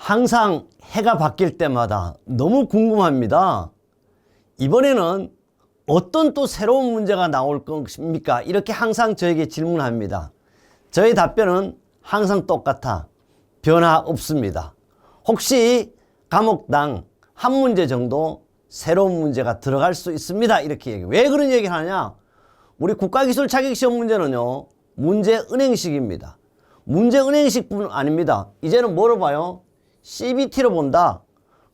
항상 해가 바뀔 때마다 너무 궁금합니다. 이번에는 어떤 또 새로운 문제가 나올 것입니까? 이렇게 항상 저에게 질문합니다. 저의 답변은 항상 똑같아. 변화 없습니다. 혹시 과목당 한 문제 정도 새로운 문제가 들어갈 수 있습니다. 이렇게 얘기해요. 왜 그런 얘기를 하냐? 우리 국가기술 자격시험 문제는요, 문제은행식입니다. 문제은행식뿐 아닙니다. 이제는 뭐로 봐요? CBT로 본다.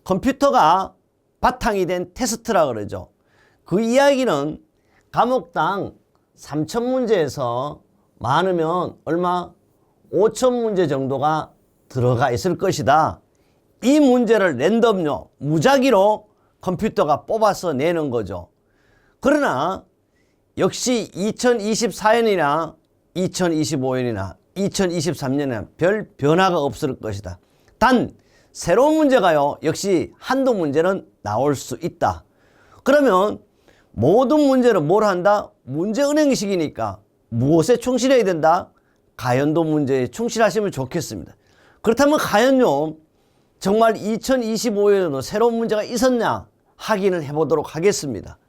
컴퓨터가 바탕이 된 테스트라 그러죠. 그 이야기는 과목당 3,000문제에서 많으면 얼마? 5,000문제 정도가 들어가 있을 것이다. 이 문제를 랜덤요, 무작위로 컴퓨터가 뽑아서 내는 거죠. 그러나 역시 2024년이나 2025년이나 2023년에는 별 변화가 없을 것이다. 단 새로운 문제가요, 역시 한두 문제는 나올 수 있다. 그러면 모든 문제는 뭘 한다? 문제은행식이니까 무엇에 충실해야 된다? 가연도 문제에 충실하시면 좋겠습니다. 그렇다면 과연요, 정말 2025년에도 새로운 문제가 있었냐 확인을 해보도록 하겠습니다.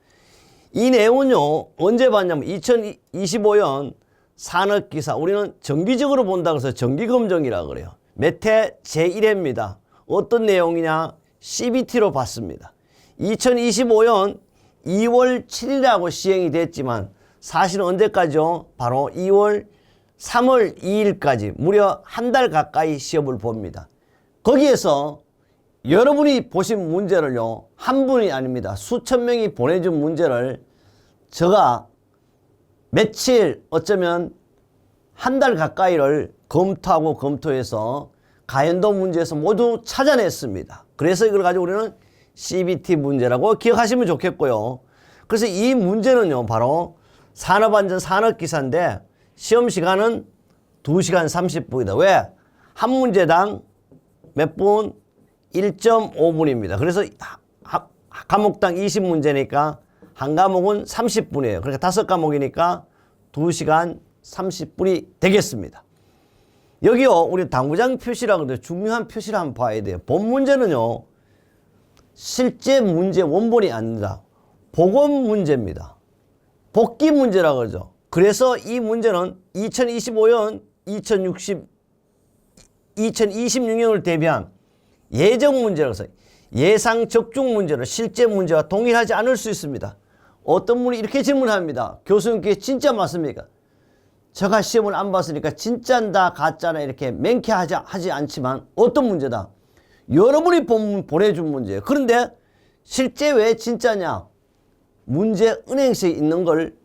이 내용은요, 언제 봤냐면 2025년 산업기사, 우리는 정기적으로 본다고 해서 정기검정이라고 그래요. 매태 제1회입니다. 어떤 내용이냐? CBT로 봤습니다. 2025년 2월 7일하고 시행이 됐지만 사실은 언제까지요? 바로 3월 2일까지 무려 한 달 가까이 시험을 봅니다. 거기에서 여러분이 보신 문제를요, 한 분이 아닙니다. 수천 명이 보내준 문제를 제가 며칠, 어쩌면 한 달 가까이를 검토하고 검토해서 가연도 문제에서 모두 찾아냈습니다. 그래서 이걸 가지고 우리는 CBT 문제라고 기억하시면 좋겠고요. 그래서 이 문제는요, 바로 산업안전 산업기사인데 시험 시간은 2시간 30분이다. 왜? 한 문제당 몇 분? 1.5분입니다. 그래서 과목당 20문제니까 한 과목은 30분이에요. 그러니까 5과목이니까 2시간 30분이 되겠습니다. 여기요, 우리 당구장 표시라고 해도 중요한 표시를 한번 봐야 돼요. 본 문제는요, 실제 문제 원본이 아닙니다. 복원 문제입니다. 복기 문제라고 그러죠. 그래서 이 문제는 2025년, 2026년을 대비한 예정 문제라고 해서 예상 적중 문제로 실제 문제와 동일하지 않을 수 있습니다. 어떤 분이 이렇게 질문합니다. 교수님께 진짜 맞습니까? 제가 시험을 안 봤으니까 진짜다 가짜나 이렇게 맹쾌하지 않지만 어떤 문제다? 여러분이 보내준 문제예요. 그런데 실제 왜 진짜냐? 문제 은행식에 있는 걸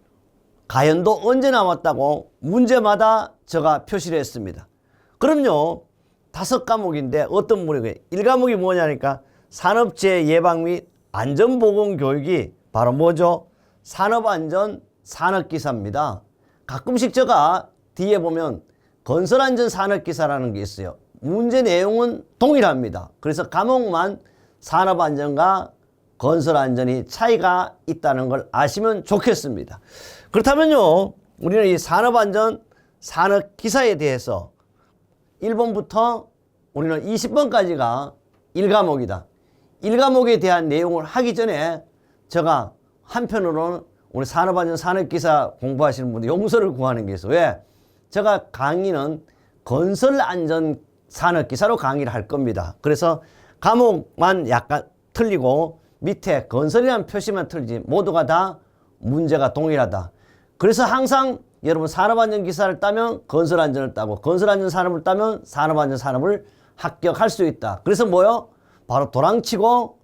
가연도 언제 나왔다고 문제마다 제가 표시를 했습니다. 그럼요, 5과목인데 어떤 분이 1과목이 뭐냐니까 산업재해 예방 및 안전보건교육이 바로 뭐죠? 산업안전 산업기사입니다. 가끔씩 제가 뒤에 보면 건설안전 산업기사라는 게 있어요. 문제 내용은 동일합니다. 그래서 과목만 산업안전과 건설안전이 차이가 있다는 걸 아시면 좋겠습니다. 그렇다면요, 우리는 이 산업안전 산업기사에 대해서 1번부터 우리는 20번까지가 1과목이다. 1과목에 대한 내용을 하기 전에 제가 한편으로는 우리 산업안전 산업기사 공부하시는 분들 용서를 구하는 게 있어요. 왜? 제가 강의는 건설안전 산업기사로 강의를 할 겁니다. 그래서 과목만 약간 틀리고 밑에 건설이라는 표시만 틀리지 모두가 다 문제가 동일하다. 그래서 항상 여러분 산업안전기사를 따면 건설안전을 따고 건설안전 산업을 따면 산업안전 산업을 합격할 수 있다. 그래서 뭐요? 바로 도랑치고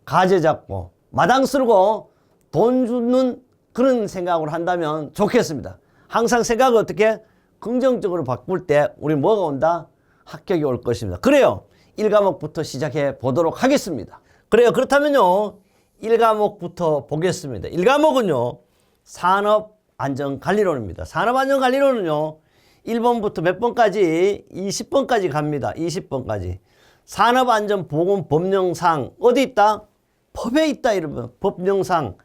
가재 잡고 마당 쓸고 돈 주는 그런 생각을 한다면 좋겠습니다. 항상 생각을 어떻게 긍정적으로 바꿀 때 우리 뭐가 온다? 합격이 올 것입니다. 그래요. 1과목부터 시작해 보도록 하겠습니다. 그래요. 그렇다면요, 1과목부터 보겠습니다. 1과목은요, 산업안전관리론입니다. 산업안전관리론은요, 1번부터 몇 번까지? 20번까지 갑니다. 20번까지. 산업안전보건법령상 어디 있다? 법에 있다. 이러면 법령상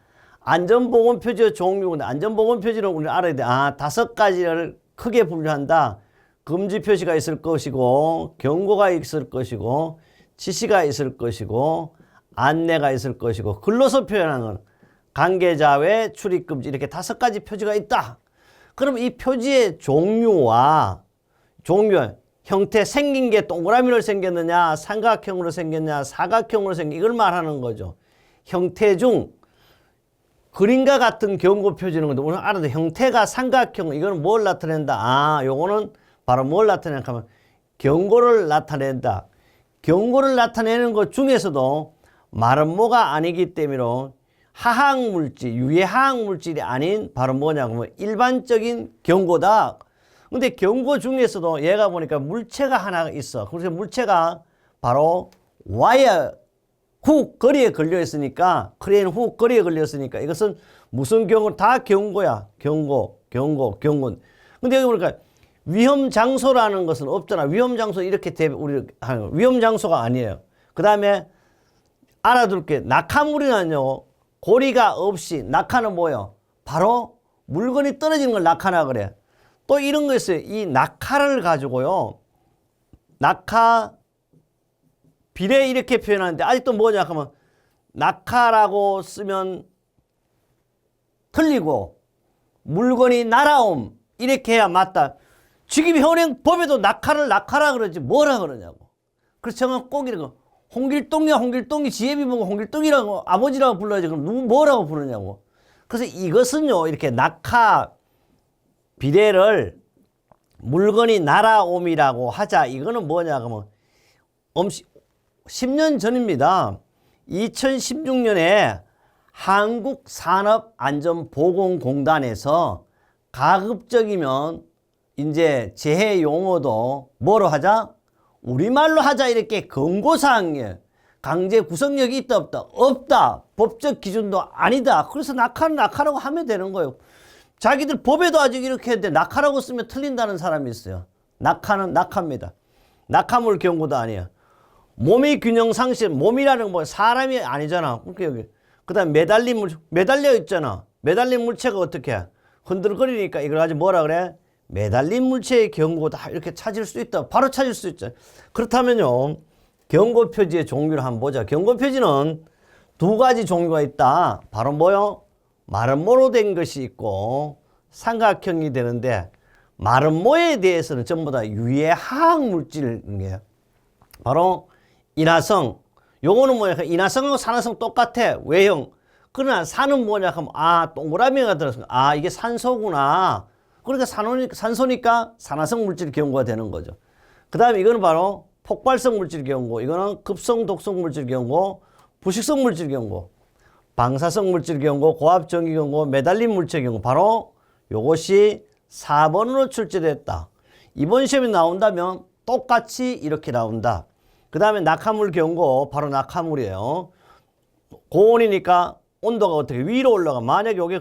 안전보건표지의 종류인데 안전보건표지는 우리는 알아야 돼. 5가지를 크게 분류한다. 금지 표시가 있을 것이고 경고가 있을 것이고 지시가 있을 것이고 안내가 있을 것이고 글로서 표현하는 관계자 외 출입금지 이렇게 5가지 표지가 있다. 그럼 이 표지의 종류와 형태 생긴 게 동그라미로 생겼느냐 삼각형으로 생겼냐 사각형으로 생긴 이걸 말하는 거죠. 형태 중 그림과 같은 경고 표지는 건데 우리는 알아도 형태가 삼각형 이거는 뭘 나타낸다. 요거는 바로 뭘 나타내냐 하면 경고를 나타낸다. 경고를 나타내는 것 중에서도 마름모가 아니기 때문에 하학물질, 유해하학물질이 아닌 바로 뭐냐고 일반적인 경고다. 근데 경고 중에서도 얘가 보니까 물체가 하나 있어. 그래서 물체가 바로 와이어 훅 거리에 걸려 있으니까 크레인 훅 거리에 걸려 있으니까 이것은 무슨 경고? 다 경고야. 경고. 근데 여기 보니까 위험 장소라는 것은 없잖아. 위험 장소 이렇게 우리 위험 장소가 아니에요. 그 다음에 알아둘 게 낙하물이는요. 고리가 없이 낙하는 뭐예요? 바로 물건이 떨어지는 걸 낙하라 그래. 또 이런 거 있어요. 이 낙하를 가지고요. 낙하 비례 이렇게 표현하는데 아직도 뭐냐 하면 낙하라고 쓰면 틀리고 물건이 날아옴 이렇게 해야 맞다. 지금 현행 법에도 낙하라 그러지 뭐라 그러냐고. 그렇지만 꼭 이런 거 홍길동이 지혜비 보고 홍길동이라고 아버지라고 불러야지 그럼 누구 뭐라고 부르냐고. 그래서 이것은요 이렇게 낙하 비례를 물건이 날아옴이라고 하자. 이거는 뭐냐 그러면 10년 전입니다. 2016년에 한국산업안전보건공단에서 가급적이면 이제 재해 용어도 뭐로 하자? 우리말로 하자 이렇게 권고사항이에요. 강제 구성력이 있다 없다? 없다. 법적 기준도 아니다. 그래서 낙하라고 하면 되는 거예요. 자기들 법에도 아직 이렇게 했는데 낙하라고 쓰면 틀린다는 사람이 있어요. 낙하는 낙하입니다. 낙하물 경고도 아니에요. 몸의 균형 상실, 몸이라는 거 사람이 아니잖아. 그 다음에 매달려 있잖아. 매달린 물체가 어떻게 해? 흔들거리니까 이걸 가지고 뭐라 그래? 매달린 물체의 경고다. 이렇게 찾을 수 있다. 바로 찾을 수 있죠. 그렇다면요. 경고 표지의 종류를 한번 보자. 경고 표지는 2가지 종류가 있다. 바로 뭐요? 마름모로 된 것이 있고 삼각형이 되는데 마름모에 대해서는 전부 다 유해화학 물질이에요. 바로 인화성. 요거는 뭐냐? 인화성하고 산화성 똑같아. 외형. 그러나 산은 뭐냐 하면 동그라미가 들어서 이게 산소구나. 그러니까 산소니까 산화성 물질 경고가 되는 거죠. 그 다음에 이거는 바로 폭발성 물질 경고, 이거는 급성 독성 물질 경고, 부식성 물질 경고, 방사성 물질 경고, 고압 전기 경고, 매달린 물체 경고. 바로 요것이 4번으로 출제됐다. 이번 시험에 나온다면 똑같이 이렇게 나온다. 그 다음에 낙하물 경고, 바로 낙하물이에요. 고온이니까 온도가 어떻게 위로 올라가. 만약에 여기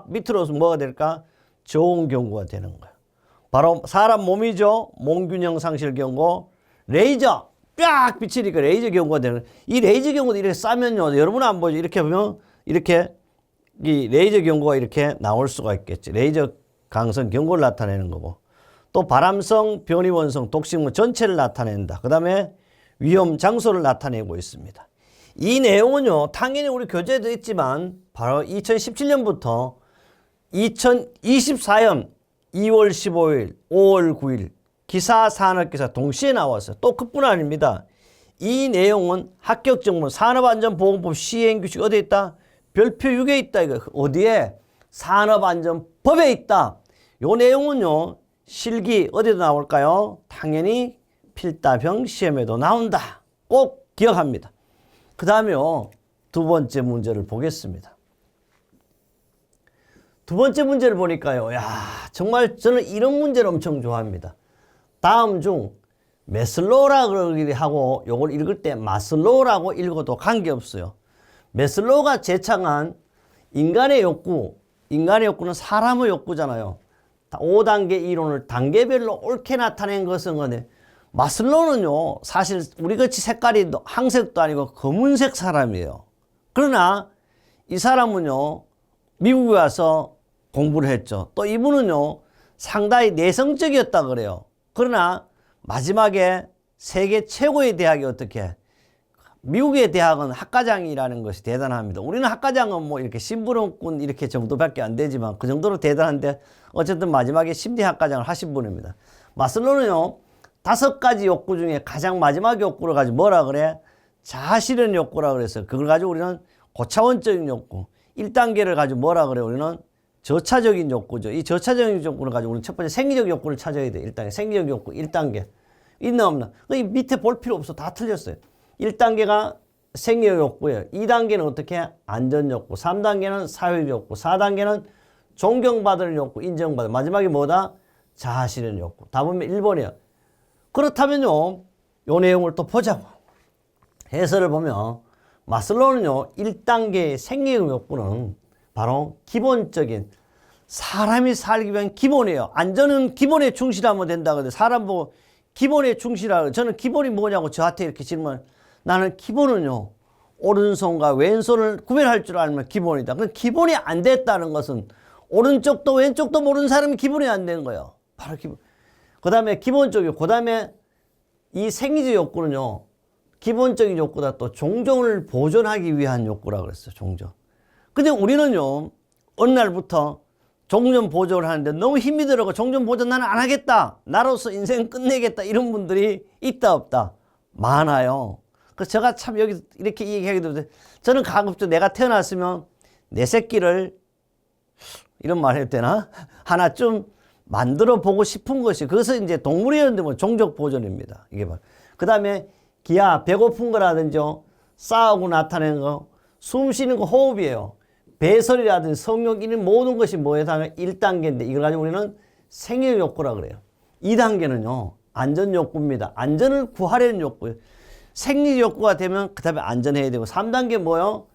밑으로 뭐가 될까? 저온 경고가 되는 거야. 바로 사람 몸이죠. 몸균형 상실 경고. 레이저 쫙 비치니까 레이저 경고가 되는 거야. 이 레이저 경고도 이렇게 싸면요. 여러분은 안 보죠. 이렇게 보면 이렇게 이 레이저 경고가 이렇게 나올 수가 있겠지. 레이저 강성 경고를 나타내는 거고. 또 바람성, 변이원성, 독식물 전체를 나타낸다. 그 다음에 위험 장소를 나타내고 있습니다. 이 내용은요. 당연히 우리 교재에도 있지만 바로 2017년부터 2024년 2월 15일, 5월 9일 기사, 산업기사 동시에 나왔어요. 또 그뿐 아닙니다. 이 내용은 합격정문 산업안전보건법 시행규칙 어디에 있다? 별표 6에 있다. 이거 어디에? 산업안전법에 있다. 요 내용은요. 실기 어디도 나올까요? 당연히 필답형 시험에도 나온다. 꼭 기억합니다. 그 다음에요. 2번째 문제를 보겠습니다. 2번째 문제를 보니까요. 정말 저는 이런 문제를 엄청 좋아합니다. 다음 중 메슬로우라 그러기도 하고 요걸 읽을 때 마슬로우라고 읽어도 관계없어요. 메슬로우가 제창한 인간의 욕구는 사람의 욕구잖아요. 5단계 이론을 단계별로 옳게 나타낸 것은 마슬로우는요. 사실 우리같이 색깔이 황색도 아니고 검은색 사람이에요. 그러나 이 사람은요. 미국에 와서 공부를 했죠. 또 이분은요. 상당히 내성적이었다 그래요. 그러나 마지막에 세계 최고의 대학이 어떻게 미국의 대학은 학과장이라는 것이 대단합니다. 우리는 학과장은 뭐 이렇게 심부름꾼 이렇게 정도밖에 안 되지만 그 정도로 대단한데 어쨌든 마지막에 심리학과장을 하신 분입니다. 마슬로우는요 5가지 욕구 중에 가장 마지막 욕구를 가지고 뭐라 그래? 자아실현 욕구라 그래서 그걸 가지고 우리는 고차원적인 욕구 1단계를 가지고 뭐라 그래? 우리는 저차적인 욕구죠. 이 저차적인 욕구를 가지고 우리는 첫 번째 생리적 욕구를 찾아야 돼. 1단계 생리적 욕구 1단계 있나 없나? 이 밑에 볼 필요 없어. 다 틀렸어요. 1단계가 생리적 욕구예요. 2단계는 어떻게? 안전욕구. 3단계는 사회적 욕구. 4단계는 존경받을 욕구, 인정받을. 마지막에 뭐다? 자아실현 욕구. 답은 1번이에요. 그렇다면요, 요 내용을 또 보자고. 해설을 보면 마슬로우는요 1단계의 생리적 욕구는 바로 기본적인 사람이 살기 위한 기본이에요. 안전은 기본에 충실하면 된다. 근데 사람 보고 기본에 충실하고 저는 기본이 뭐냐고 저한테 이렇게 질문. 나는 기본은요 오른손과 왼손을 구별할 줄 알면 기본이다. 그럼 기본이 안 됐다는 것은 오른쪽도 왼쪽도 모르는 사람이 기본이 안 되는 거예요. 바로 기본. 그 다음에 기본적이고 그 다음에 이 생리적 욕구는요 기본적인 욕구다 또 종종을 보존하기 위한 욕구라 그랬어요. 종종. 근데 우리는요 어느 날부터 종전 보존을 하는데 너무 힘이 들어가 종전 보존 나는 안 하겠다. 나로서 인생 끝내겠다. 이런 분들이 있다 없다? 많아요. 그래서 제가 참 여기 이렇게 얘기하기도 해요. 저는 가급적 내가 태어났으면 내 새끼를 이런 말 해도 되나? 하나 좀 만들어 보고 싶은 것이 그것은 이제 동물이었는데 뭐 종족 보존입니다. 이게 봐. 그 다음에 기아 배고픈 거라든지 싸우고 나타내는 거 숨 쉬는 거 호흡이에요. 배설이라든지 성욕 이런 모든 것이 뭐에 해당하면 1단계인데 이걸 가지고 우리는 생리적 욕구라 그래요. 2단계는요 안전 욕구입니다. 안전을 구하려는 욕구예요. 생리적 욕구가 되면 그 다음에 안전해야 되고 3단계 뭐요?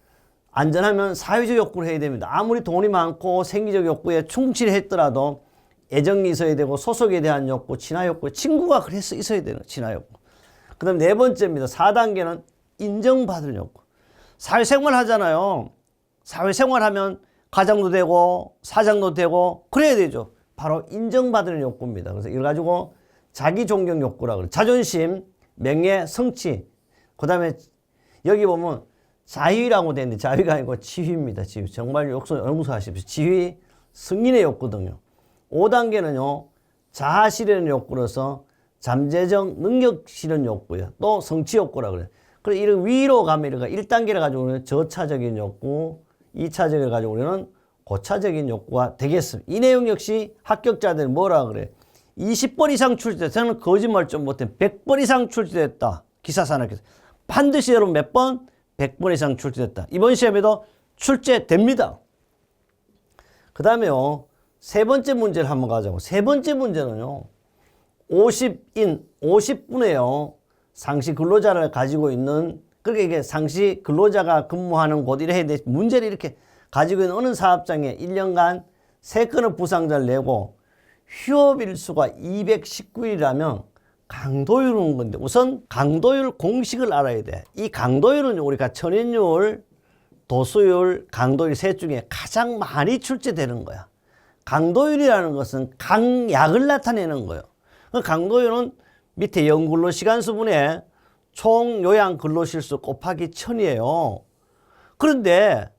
안전하면 사회적 욕구를 해야 됩니다. 아무리 돈이 많고 생리적 욕구에 충실했더라도 애정이 있어야 되고 소속에 대한 욕구, 친화 욕구, 친구가 그래서 있어야 되는 친화 욕구. 그 다음 4번째입니다. 4단계는 인정받을 욕구. 사회생활 하잖아요. 사회생활 하면 가장도 되고 사장도 되고 그래야 되죠. 바로 인정받을 욕구입니다. 그래서 이걸 가지고 자기 존경 욕구라고 그래요. 자존심, 명예, 성취. 그 다음에 여기 보면 자위라고 되어 있는데 자위가 아니고 지위입니다. 지위. 정말 용서하십시오. 지위, 승인의 욕구등요. 5단계는요. 자아 실현 욕구로서 잠재적 능력 실현 욕구예요. 또 성취 욕구라고 그래요. 그래서 이런 위로 가면 이렇게 1단계를 가지고 우리는 저차적인 욕구, 2차적을 가지고 우리는 고차적인 욕구가 되겠습니다. 이 내용 역시 합격자들은 뭐라 그래? 20번 이상 출제됐다. 저는 거짓말 좀 못해. 100번 이상 출제됐다. 기사산업에서. 반드시 여러분 몇 번? 100번 이상 출제됐다. 이번 시험에도 출제됩니다. 그 다음에요. 세 번째 문제를 한번 가자고. 세 번째 문제는요. 50인, 50분의요. 상시 근로자를 가지고 있는, 그러니까 이게 상시 근로자가 근무하는 곳 이래 해야 돼. 문제를 이렇게 가지고 있는 어느 사업장에 1년간 3건의 부상자를 내고 휴업일수가 219일이라면 강도율은 건데 우선 강도율 공식을 알아야 돼. 이 강도율은 우리가 천연율, 도수율, 강도율 셋 중에 가장 많이 출제되는 거야. 강도율이라는 것은 강약을 나타내는 거예요. 그 강도율은 밑에 연근로시간수분의 총 요양 근로실수 곱하기 1000이에요. 그런데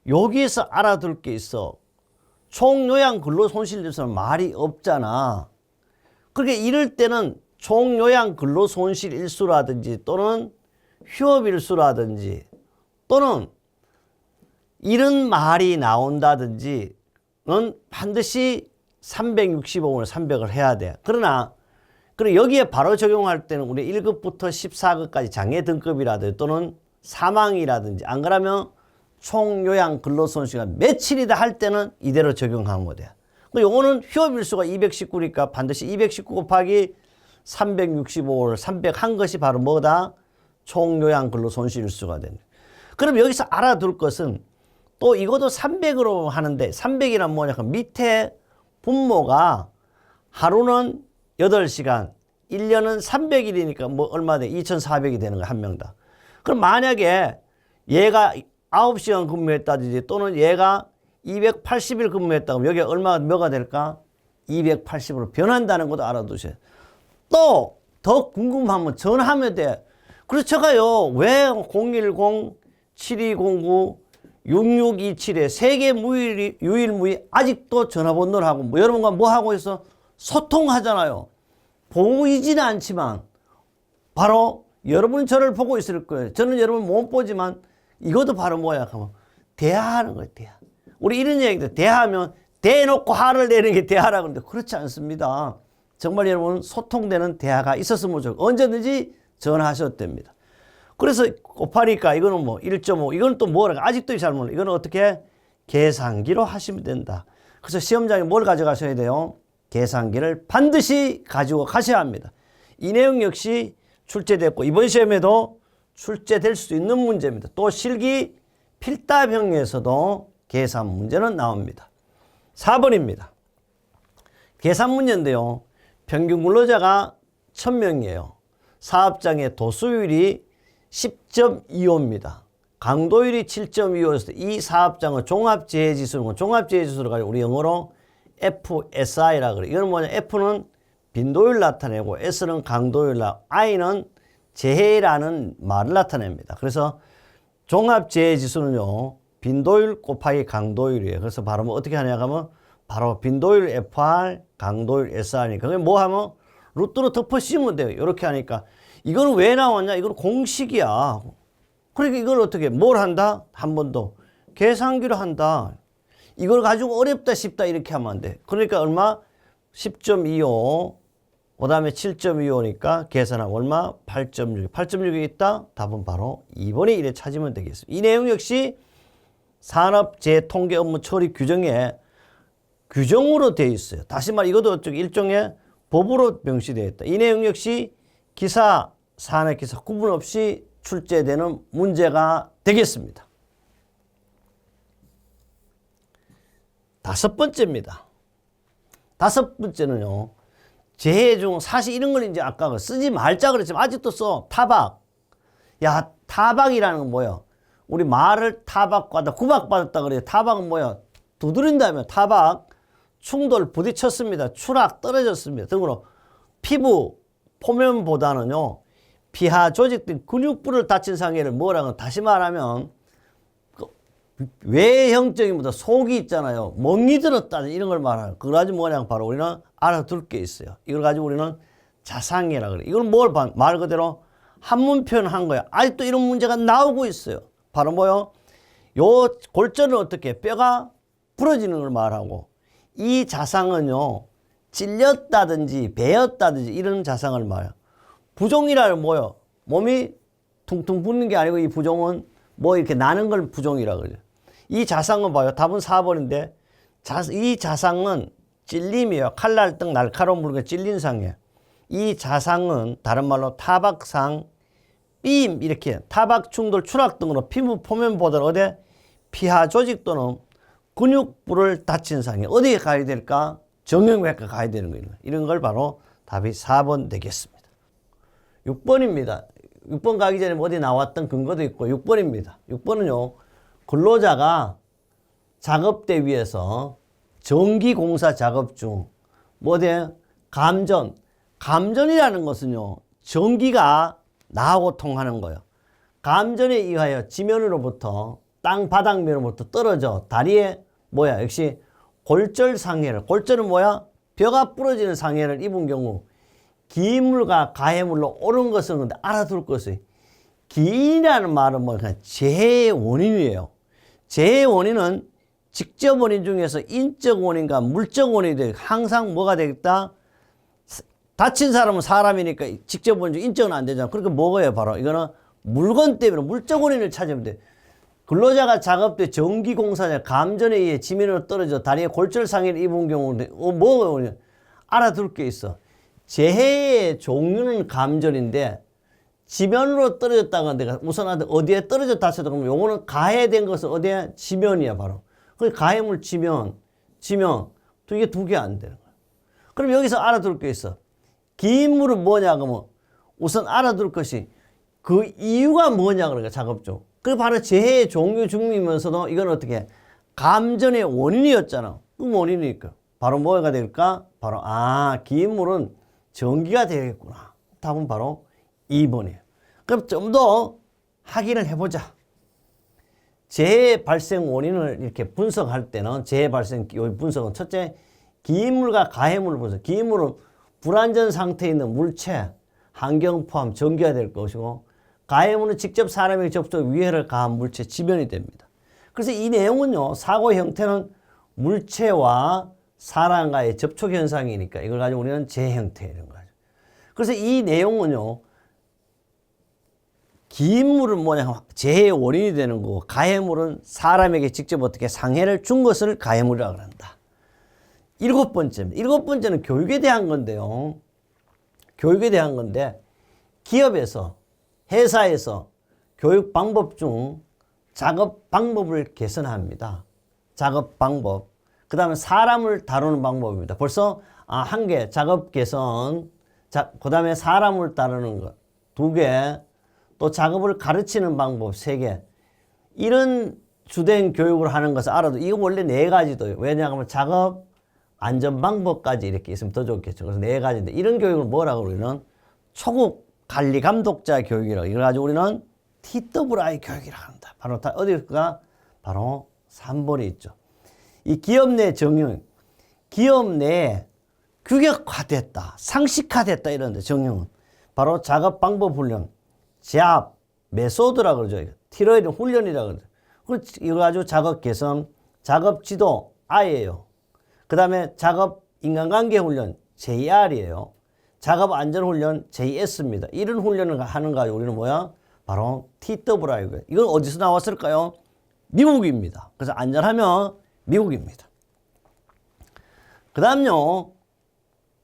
여기에서 알아둘 게 있어. 총 요양 근로손실일수는 말이 없잖아. 그러니까 이럴 때는 총 요양 근로손실일수라든지 또는 휴업일수라든지 또는 이런 말이 나온다든지는 반드시 365을 300을 해야 돼. 그러나 그리고 여기에 바로 적용할 때는 우리 1급부터 14급까지 장애 등급이라든지 또는 사망이라든지 안 그러면 총 요양 근로손실가 며칠이다 할 때는 이대로 적용하는 거돼요. 요거는 휴업일수가 219니까 반드시 219 곱하기 365를 300한 것이 바로 뭐다? 총 요양 근로손실일수가 되는. 그럼 여기서 알아둘 것은 또 이것도 300으로 하는데 300이란 뭐냐? 밑에 분모가 하루는 8시간, 1년은 300일이니까 뭐 얼마 돼? 2,400이 되는 거야, 한 명당. 그럼 만약에 얘가 9시간 근무했다든지 또는 얘가 280일 근무했다 그러면 여기 얼마가 뭐가 될까? 280으로 변한다는 것도 알아두세요. 또 더 궁금하면 전화하면 돼. 그래서 제가요, 왜 010-7209-6627에 세계 유일무이 아직도 전화번호를 하고, 뭐 여러분과 뭐 하고 있어? 소통하잖아요. 보이지는 않지만, 바로 여러분은 저를 보고 있을 거예요. 저는 여러분 못 보지만, 이것도 바로 뭐야? 하면 대화하는 거예요, 대화. 우리 이런 얘기도 대화하면 대놓고 화를 내는 게 대화라고 하는데, 그렇지 않습니다. 정말 여러분 소통되는 대화가 있었으면 좋겠고, 언제든지 전화하셔도 됩니다. 그래서 곱하니까 이거는 뭐 1.5, 이건 또 뭐라, 아직도 잘 몰라요. 이거는 어떻게? 계산기로 하시면 된다. 그래서 시험장에 뭘 가져가셔야 돼요? 계산기를 반드시 가지고 가셔야 합니다. 이 내용 역시 출제됐고, 이번 시험에도 출제될 수 있는 문제입니다. 또 실기 필답형에서도 계산 문제는 나옵니다. 4번입니다. 계산 문제인데요. 평균 근로자가 1000명이에요. 사업장의 도수율이 10.25입니다. 강도율이 7.25였을 때 이 사업장은 종합재해지수는, 종합재해지수를 가지고 우리 영어로 FSI라 그래요. 이건 뭐냐? F는 빈도율 나타내고 S는 강도율, I는 재해라는 말을 나타냅니다. 그래서 종합재해지수는요, 빈도율 곱하기 강도율이에요. 그래서 바로 뭐 어떻게 하냐 하면 바로 빈도율 FR, 강도율 SR니까. 그게 뭐 하면 루트로 덮어 씌우면 돼요. 이렇게 하니까. 이거는 왜 나왔냐? 이건 공식이야. 그러니까 이걸 어떻게, 뭘 한다? 한 번 더. 계산기로 한다. 이걸 가지고 어렵다 쉽다 이렇게 하면 안 돼. 그러니까 얼마? 10.25, 그 다음에 7.25니까 계산하면 얼마? 8.6. 8.6이 있다? 답은 바로 2번에 이래 찾으면 되겠습니다. 이 내용 역시 산업재해통계 업무 처리 규정에 규정으로 되어 있어요. 다시 말해 이것도 일종의 법으로 명시되어 있다. 이 내용 역시 기사, 산업기사 구분 없이 출제되는 문제가 되겠습니다. 5번째입니다. 5번째는요. 재해 중 사실 이런 걸 이제 아까 쓰지 말자 그랬지만 아직도 써. 타박. 야, 타박이라는 건 뭐야? 우리 말을 타박받아, 구박받았다 그래요. 타박은 뭐야? 두드린다면 타박. 충돌, 부딪혔습니다. 추락, 떨어졌습니다. 등으로 피부 포면보다는요, 피하 조직 등 근육부를 다친 상해를 뭐라고, 다시 말하면 외형적인보다 속이 있잖아요. 멍이 들었다는 이런 걸 말하는, 그걸 가지고 뭐냐, 바로 우리는 알아둘 게 있어요. 이걸 가지고 우리는 자상해라 그래. 이걸 말 그대로 한문 표현한 거야. 아직도 이런 문제가 나오고 있어요. 바로 뭐요? 요 골절은 어떻게? 뼈가 부러지는 걸 말하고, 이 자상은요, 찔렸다든지 베었다든지 이런 자상을 말해요. 부종이라는 뭐요? 몸이 퉁퉁 붓는 게 아니고, 이 부종은 뭐 이렇게 나는 걸 부종이라고 그래요. 이 자상은 봐요. 답은 4번인데, 이 자상은 찔림이에요. 칼날 등 날카로운 물건에 찔린 상이에요. 이 자상은 다른 말로 타박상, 삐임, 이렇게 타박, 충돌, 추락 등으로 피부 표면보다는 어디? 피하 조직 또는 근육부를 다친 상이에요. 어디에 가야 될까? 정형외과 가야 되는 거예요. 이런 걸 바로 답이 4번 되겠습니다. 6번입니다. 6번 가기 전에 어디 나왔던 근거도 있고, 6번입니다. 6번은요, 근로자가 작업대 위에서 전기공사 작업 중, 감전이라는 것은요, 전기가 나하고 통하는 거예요. 감전에 의하여 지면으로부터, 땅 바닥면으로부터 떨어져 다리에 역시 골절 상해를, 골절은 뼈가 부러지는 상해를 입은 경우, 기인물과 가해물로 옳은 것은 근데 알아둘 것이, 기인이라는 말은 재해의 원인이에요. 재해의 원인은 직접 원인 중에서 인적 원인과 물적 원인이 되고, 항상 뭐가 되겠다? 다친 사람은 사람이니까 직접 원인 중 인적은 안 되잖아. 그러니까 뭐예요? 바로 이거는 물건 때문에 물적 원인을 찾으면 돼. 근로자가 작업대 전기공사냐 감전에 의해 지면으로 떨어져 다리에 골절 상해를 입은 경우는 뭐가 알아둘 게 있어. 재해의 종류는 감전인데 지면으로 떨어졌다고 하는데, 우선 어디에 떨어졌다 하셔도 그러면 요거는 가해된 것은 어디에? 지면이야, 바로. 그 가해물 지면, 이게 두 개 안 되는 거야. 그럼 여기서 알아둘 게 있어. 기인물은 뭐냐, 그러면 우선 알아둘 것이 그 이유가 뭐냐, 그러니까 작업 중. 그 바로 재해의 종류 중이면서도 이건 어떻게? 감전의 원인이었잖아. 그 원인이니까. 바로 뭐가 될까? 바로, 기인물은 전기가 되겠구나. 답은 바로 2번이에요. 그럼 좀 더 확인을 해보자. 재해 발생 원인을 이렇게 분석할 때는 재해 발생 분석은 첫째 기인물과 가해물을 분석. 기인물은 불안전 상태에 있는 물체, 환경 포함 전기가 될 것이고 가해물은 직접 사람에게 접촉 위해를 가한 물체 지변이 됩니다. 그래서 이 내용은요. 사고 형태는 물체와 사람과의 접촉 현상이니까 이걸 가지고 우리는 재해 형태 이런 거죠. 그래서 이 내용은요. 기인물은 뭐냐 재해의 원인이 되는 거고 가해물은 사람에게 직접 어떻게 상해를 준 것을 가해물이라고 한다. 일곱 번째는 교육에 대한 건데요. 교육에 대한 건데 기업에서 회사에서 교육 방법 중 작업 방법을 개선합니다. 작업 방법. 그 다음에 사람을 다루는 방법입니다. 벌써 한 개 작업 개선. 그 다음에 사람을 다루는 것 2개. 또 작업을 가르치는 방법 3개. 이런 주된 교육을 하는 것을 알아도 이거 원래 4가지도 왜냐하면 작업 안전 방법까지 이렇게 있으면 더 좋겠죠. 그래서 4가지인데 이런 교육을 뭐라고 우리는 초급 관리 감독자 교육이라고 이걸 가지고 우리는 TWI 교육이라고 합니다. 바로 어디일까? 바로 3번에 있죠. 이 기업 내 정형, 기업 내에 규격화됐다, 상식화됐다 이런데 정형은 바로 작업 방법 훈련, 제압, 메소드라고 그러죠. 티러이드 훈련이라고 그러죠. 이거 가지고 작업 개선, 작업 지도 I예요. 그 다음에 작업 인간관계 훈련 JR이에요. 작업 안전 훈련 JS입니다. 이런 훈련을 하는 거 가지고 우리는 뭐야? 바로 TWI고요. 이건 어디서 나왔을까요? 미국입니다. 그래서 안전하면 미국입니다. 그 다음요.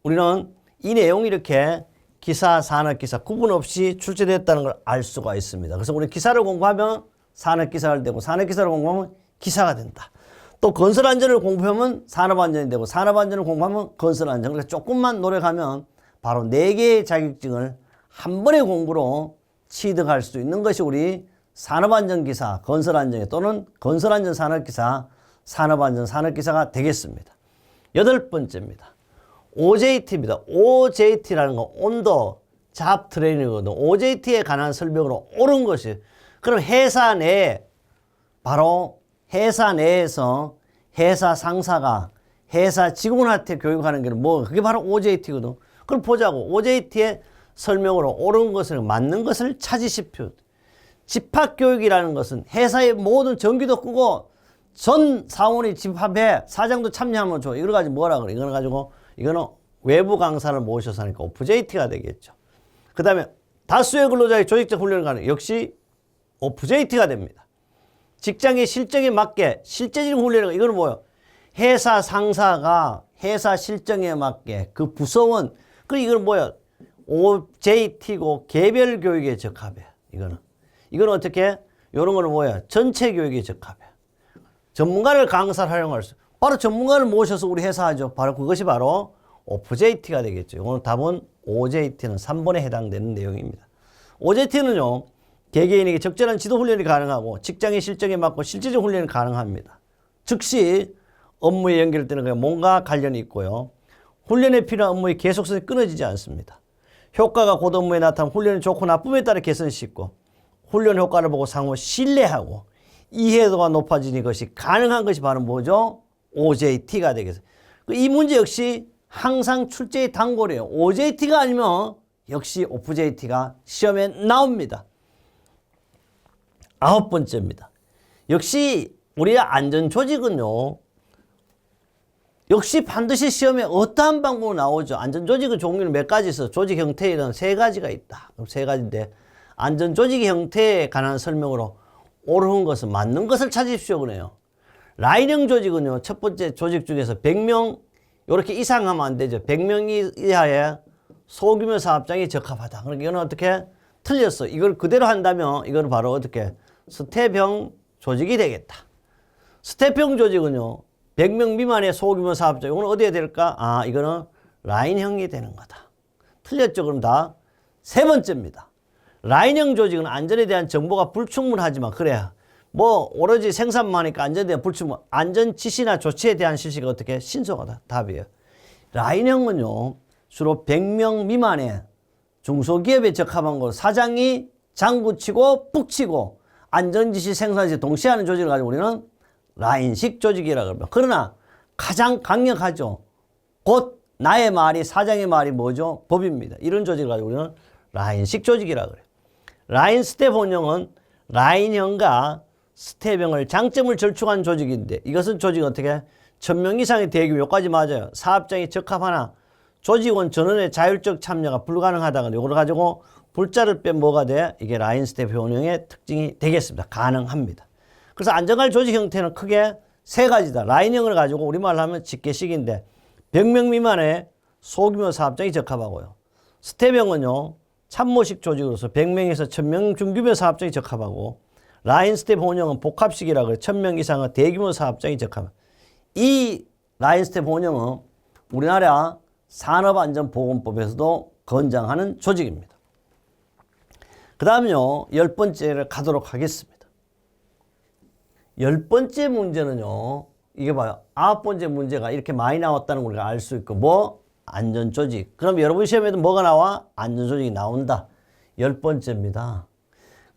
우리는 이 내용이 이렇게 기사, 산업기사 구분 없이 출제됐다는 걸 알 수가 있습니다. 그래서 우리 기사를 공부하면 산업기사가 되고 산업기사를 공부하면 기사가 된다. 또 건설안전을 공부하면 산업안전이 되고 산업안전을 공부하면 건설안전. 그래서 조금만 노력하면 바로 4개의 자격증을 한 번의 공부로 취득할 수 있는 것이 우리 산업안전기사, 건설안전 또는 건설안전 산업기사, 산업안전 산업기사가 되겠습니다. 8번째입니다. OJT입니다. OJT라는 건 온도 잡 트레이닝이거든요. OJT에 관한 설명으로 옳은 것이 그럼 회사 내에 바로 회사 내에서 회사 상사가 회사 직원한테 교육하는 게 뭐 그게 바로 OJT거든. 그럼 보자고. OJT의 설명으로 옳은 것을 맞는 것을 찾으십시오. 집합교육이라는 것은 회사의 모든 전기도 끄고 전 사원이 집합에 사장도 참여하면 좋아. 이걸 가지고 뭐라 그래? 이걸 가지고 이거는 외부 강사를 모셔서 하니까 OJT가 되겠죠. 그 다음에 다수의 근로자의 조직적 훈련을 가는 역시 OJT가 됩니다. 직장의 실적에 맞게 실제적인 훈련을 이거는 뭐예요? 회사 상사가 회사 실정에 맞게 그 부서원 그리고 이건 뭐예요? OJT고 개별 교육에 적합해. 이거는 어떻게? 이런 거는 뭐예요? 전체 교육에 적합해. 전문가를 강사를 활용할 수. 바로 전문가를 모셔서 우리 회사 하죠. 바로 그것이 바로 OJT가 되겠죠. 오늘 답은 OJT는 3번에 해당되는 내용입니다. OJT는요. 개개인에게 적절한 지도 훈련이 가능하고 직장의 실정에 맞고 실질적 훈련이 가능합니다. 즉시 업무에 연결되는 게 뭔가 관련이 있고요. 훈련에 필요한 업무의 계속성이 끊어지지 않습니다. 효과가 곧 업무에 나타나면 훈련이 좋고 나쁨에 따라 개선할 수 있고 훈련 효과를 보고 상호 신뢰하고 이해도가 높아지는 것이 가능한 것이 바로 뭐죠? OJT가 되겠어요. 이 문제 역시 항상 출제의 단골이에요. OJT가 아니면 역시 OJT가 시험에 나옵니다. 9번째입니다. 역시 우리의 안전조직은요. 역시 반드시 시험에 어떠한 방법으로 나오죠. 안전조직의 종류는 몇 가지 있어. 조직 형태에는 3가지가 있다. 그럼 3가지인데 안전조직의 형태에 관한 설명으로 옳은 것은 맞는 것을 찾으십시오. 그래요. 라인형 조직은요. 첫 번째 조직 중에서 100명 이렇게 이상 하면 안 되죠. 100명 이하의 소규모 사업장이 적합하다. 그러니까 이거는 어떻게 틀렸어. 이걸 그대로 한다면 이거는 바로 어떻게 스텝형 조직이 되겠다. 스텝형 조직은요. 100명 미만의 소규모 사업장. 이거는 어디에 될까? 이거는 라인형이 되는 거다. 틀렸죠. 그럼 다. 3번째입니다. 라인형 조직은 안전에 대한 정보가 불충분하지만 그래야 뭐 오로지 생산만 하니까 안전에 대한 불충분 안전 지시나 조치에 대한 실시가 어떻게 신속하다. 답이에요. 라인형은요. 주로 100명 미만의 중소기업에 적합한 거 사장이 장구치고 푹치고 안전지시 생산시 동시에 하는 조직을 가지고 우리는 라인식 조직이라고 합니다. 그러나 가장 강력하죠. 곧 나의 말이 사장의 말이 뭐죠? 법입니다. 이런 조직을 가지고 우리는 라인식 조직이라고 그래요. 라인 스텝 운영은 라인형과 스텝형을 장점을 절충한 조직인데 이것은 조직이 어떻게 1000명 이상의 대규모 요까지 맞아요. 사업장이 적합하나 조직원 전원의 자율적 참여가 불가능하다가 이걸 가지고 불자를 뺀 뭐가 돼? 이게 라인 스텝 운영의 특징이 되겠습니다. 가능합니다. 그래서 안정할 조직 형태는 크게 세 가지다. 라인형을 가지고 우리말로 하면 직계식인데 100명 미만의 소규모 사업장이 적합하고요. 스텝형은요. 참모식 조직으로서 100명에서 1000명 중규모 사업장이 적합하고 라인 스텝 운영은 복합식이라고 해요. 1000명 이상의 대규모 사업장이 적합합니다. 이 라인 스텝 운영은 우리나라 산업안전보건법에서도 권장하는 조직입니다. 그 다음요. 10번째를 가도록 하겠습니다. 10번째 문제는요. 이게 봐요. 9번째 문제가 이렇게 많이 나왔다는 걸 우리가 알 수 있고 뭐? 안전조직. 그럼 여러분 시험에도 뭐가 나와? 안전조직이 나온다. 10번째입니다.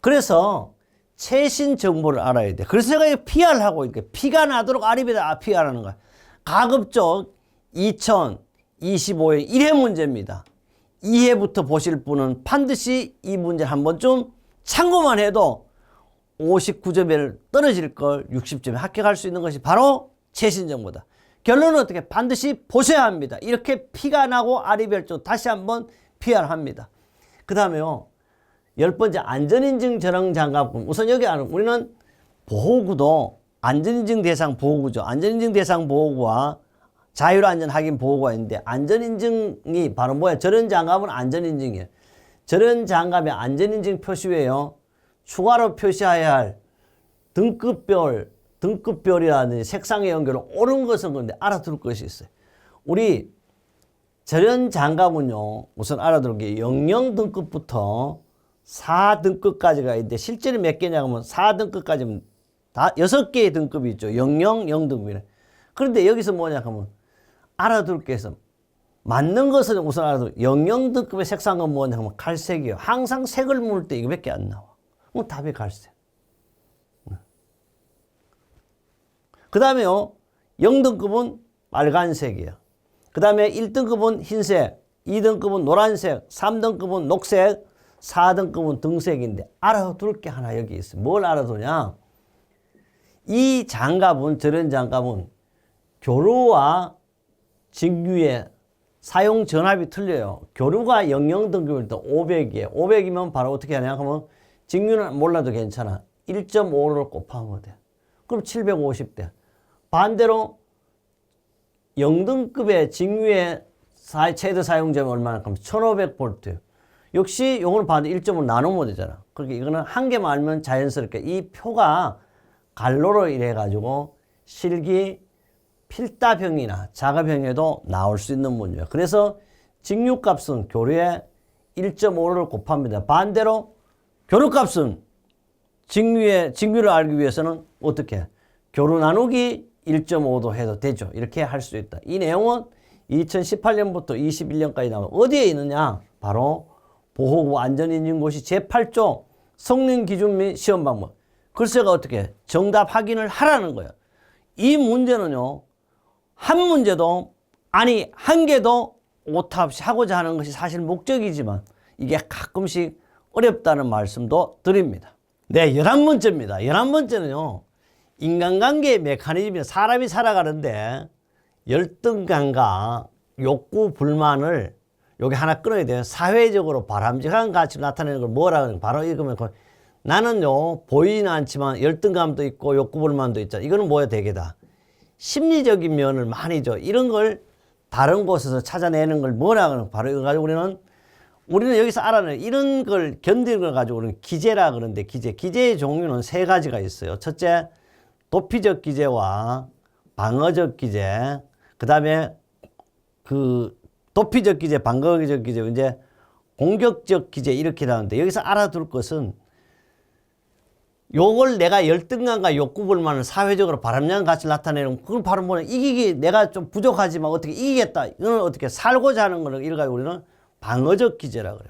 그래서 최신 정보를 알아야 돼. 그래서 제가 PR하고 이렇게 피가 나도록 아립에다 PR하는 거야. 가급적 2025년 1회 문제입니다. 2회부터 보실 분은 반드시 이 문제 한 번쯤 참고만 해도 59점에 떨어질 걸 60점에 합격할 수 있는 것이 바로 최신 정보다. 결론은 어떻게? 반드시 보셔야 합니다. 이렇게 피가 나고 아리별조 다시 한번 PR합니다. 그 다음에요. 10번째 안전인증 전형장갑금. 우선 여기 우리는 보호구도 안전인증 대상 보호구죠. 안전인증 대상 보호구와 자율안전 확인 보호구가 있는데 안전인증이 바로 뭐야? 전원장갑은 안전인증이에요. 전원장갑의 안전인증 표시 외에요. 추가로 표시해야 할 등급별이라든지 색상의 연결은 옳은 것은 그런데 알아둘 것이 있어요. 우리 전원장갑은요. 우선 알아둘 게 00등급부터 4등급까지가 있는데 실제로 몇 개냐 하면 4등급까지는 다 6개의 등급이 있죠. 00, 0등급이네. 그런데 여기서 뭐냐 하면 알아둘 게 있어. 맞는 것은 우선 알아둘 00등급의 색상은 뭐냐 하면 갈색이에요. 항상 색을 물 때 이거밖에 안 나와. 그럼 답이 갈색. 그 다음에요. 0등급은 빨간색이에요. 그 다음에 1등급은 흰색, 2등급은 노란색, 3등급은 녹색, 4등급은 등색인데 알아둘 게 하나 여기 있어요. 뭘 알아두냐? 이 장갑은 전원장갑은 교류와 직유의 사용 전압이 틀려요. 교류가 00등급일 때 500이에요. 500이면 바로 어떻게 하냐 하면 직유는 몰라도 괜찮아. 1.5를 곱하면 돼. 그럼 750대. 반대로 0등급의 직유의 최대 사용점이 얼마나 하면 1500V. 역시 요거는 반대 1.5 나누면 되잖아. 그러니까 이거는 한 개만 알면 자연스럽게 이 표가 갈로로 이래 가지고 실기 필답형이나 작업형에도 나올 수 있는 문제예요. 그래서 직유값은 교류에 1.5를 곱합니다. 반대로 교류값은 직유를 알기 위해서는 어떻게? 교류 나누기 1.5도 해도 되죠. 이렇게 할 수 있다. 이 내용은 2018년부터 21년까지 나오면 어디에 있느냐? 바로 보호구 안전인증고시 제8조 성능 기준 및 시험 방법. 글쎄가 어떻게 정답 확인을 하라는 거예요. 이 문제는요. 한 문제도 아니 한 개도 오타 없이 하고자 하는 것이 사실 목적이지만 이게 가끔씩 어렵다는 말씀도 드립니다. 네, 11번째입니다. 11번째는요. 인간관계의 메커니즘이 사람이 살아가는데 열등감과 욕구, 불만을 여기 하나 끊어야 돼요. 사회적으로 바람직한 가치를 나타내는 걸 뭐라 그래요? 바로 이거면 나는요 보이지는 않지만 열등감도 있고 욕구, 불만도 있잖아. 이거는 뭐야 되게다. 심리적인 면을 많이 줘. 이런 걸 다른 곳에서 찾아내는 걸 뭐라 그래요? 바로 이거 가지고 우리는 여기서 알아내 이런 걸 견디는 걸 가지고 우리는 기재라 그러는데 기재의 종류는 세 가지가 있어요. 첫째, 도피적 기재와 방어적 기재. 그 다음에 도피적 기재, 방어적 기재, 이제 공격적 기재 이렇게 나오는데 여기서 알아둘 것은 요걸 내가 열등감과 욕구 불만을 사회적으로 바람직한 가치를 나타내는 그건 바로 뭐냐 이기기 내가 좀 부족하지만 어떻게 이기겠다. 이건 어떻게 살고자 하는 거를 이걸 가지고 우리는 방어적 기재라 그래.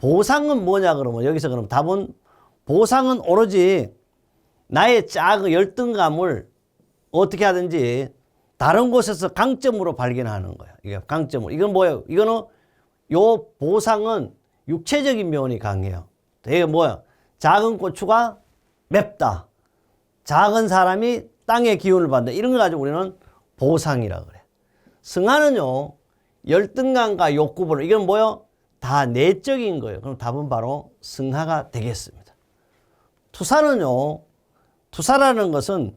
보상은 뭐냐 그러면 여기서 그럼 답은 보상은 오로지 나의 작은 열등감을 어떻게 하든지 다른 곳에서 강점으로 발견하는 거예요. 이게 강점으로. 이건 뭐예요? 이거는 요 보상은 육체적인 면이 강해요. 이게 뭐예요? 작은 고추가 맵다. 작은 사람이 땅의 기운을 받는다. 이런 거 가지고 우리는 보상이라고 그래요. 승하는요, 열등감과 욕구를, 이건 뭐예요? 다 내적인 거예요. 그럼 답은 바로 승하가 되겠습니다. 투사는요, 투사라는 것은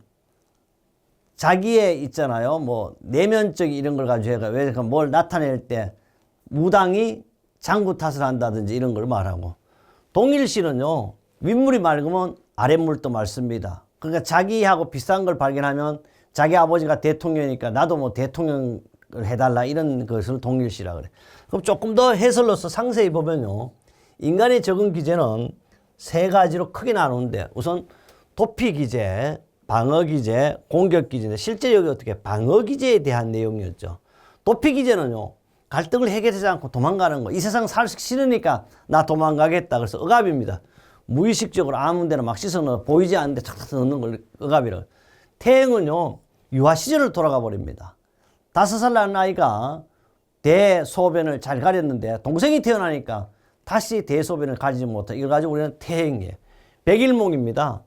자기의 있잖아요. 뭐, 내면적인 이런 걸 가지고 해가 왜 뭘 나타낼 때 무당이 장구 탓을 한다든지 이런 걸 말하고, 동일시는요, 윗물이 맑으면 아랫물도 맑습니다. 그러니까 자기하고 비슷한 걸 발견하면 자기 아버지가 대통령이니까 나도 뭐 대통령을 해달라 이런 것을 동일시라 그래. 그럼 조금 더 해설로서 상세히 보면요. 인간의 적응 기제는 세 가지로 크게 나누는데 우선 도피 기제, 방어 기제, 공격 기제인데 실제 여기 어떻게 방어 기제에 대한 내용이었죠. 도피 기제는요. 갈등을 해결하지 않고 도망가는 거. 이 세상 살기 싫으니까 나 도망가겠다. 그래서 억압입니다. 무의식적으로 아무 데나 막 씻어넣어 보이지 않는데 탁탁 넣는 걸 억압이라고. 태행은요. 유아 시절을 돌아가 버립니다. 5살 난 아이가 대소변을 잘 가렸는데 동생이 태어나니까 다시 대소변을 가지지 못해. 이걸 가지고 우리는 태행이에요. 백일몽입니다.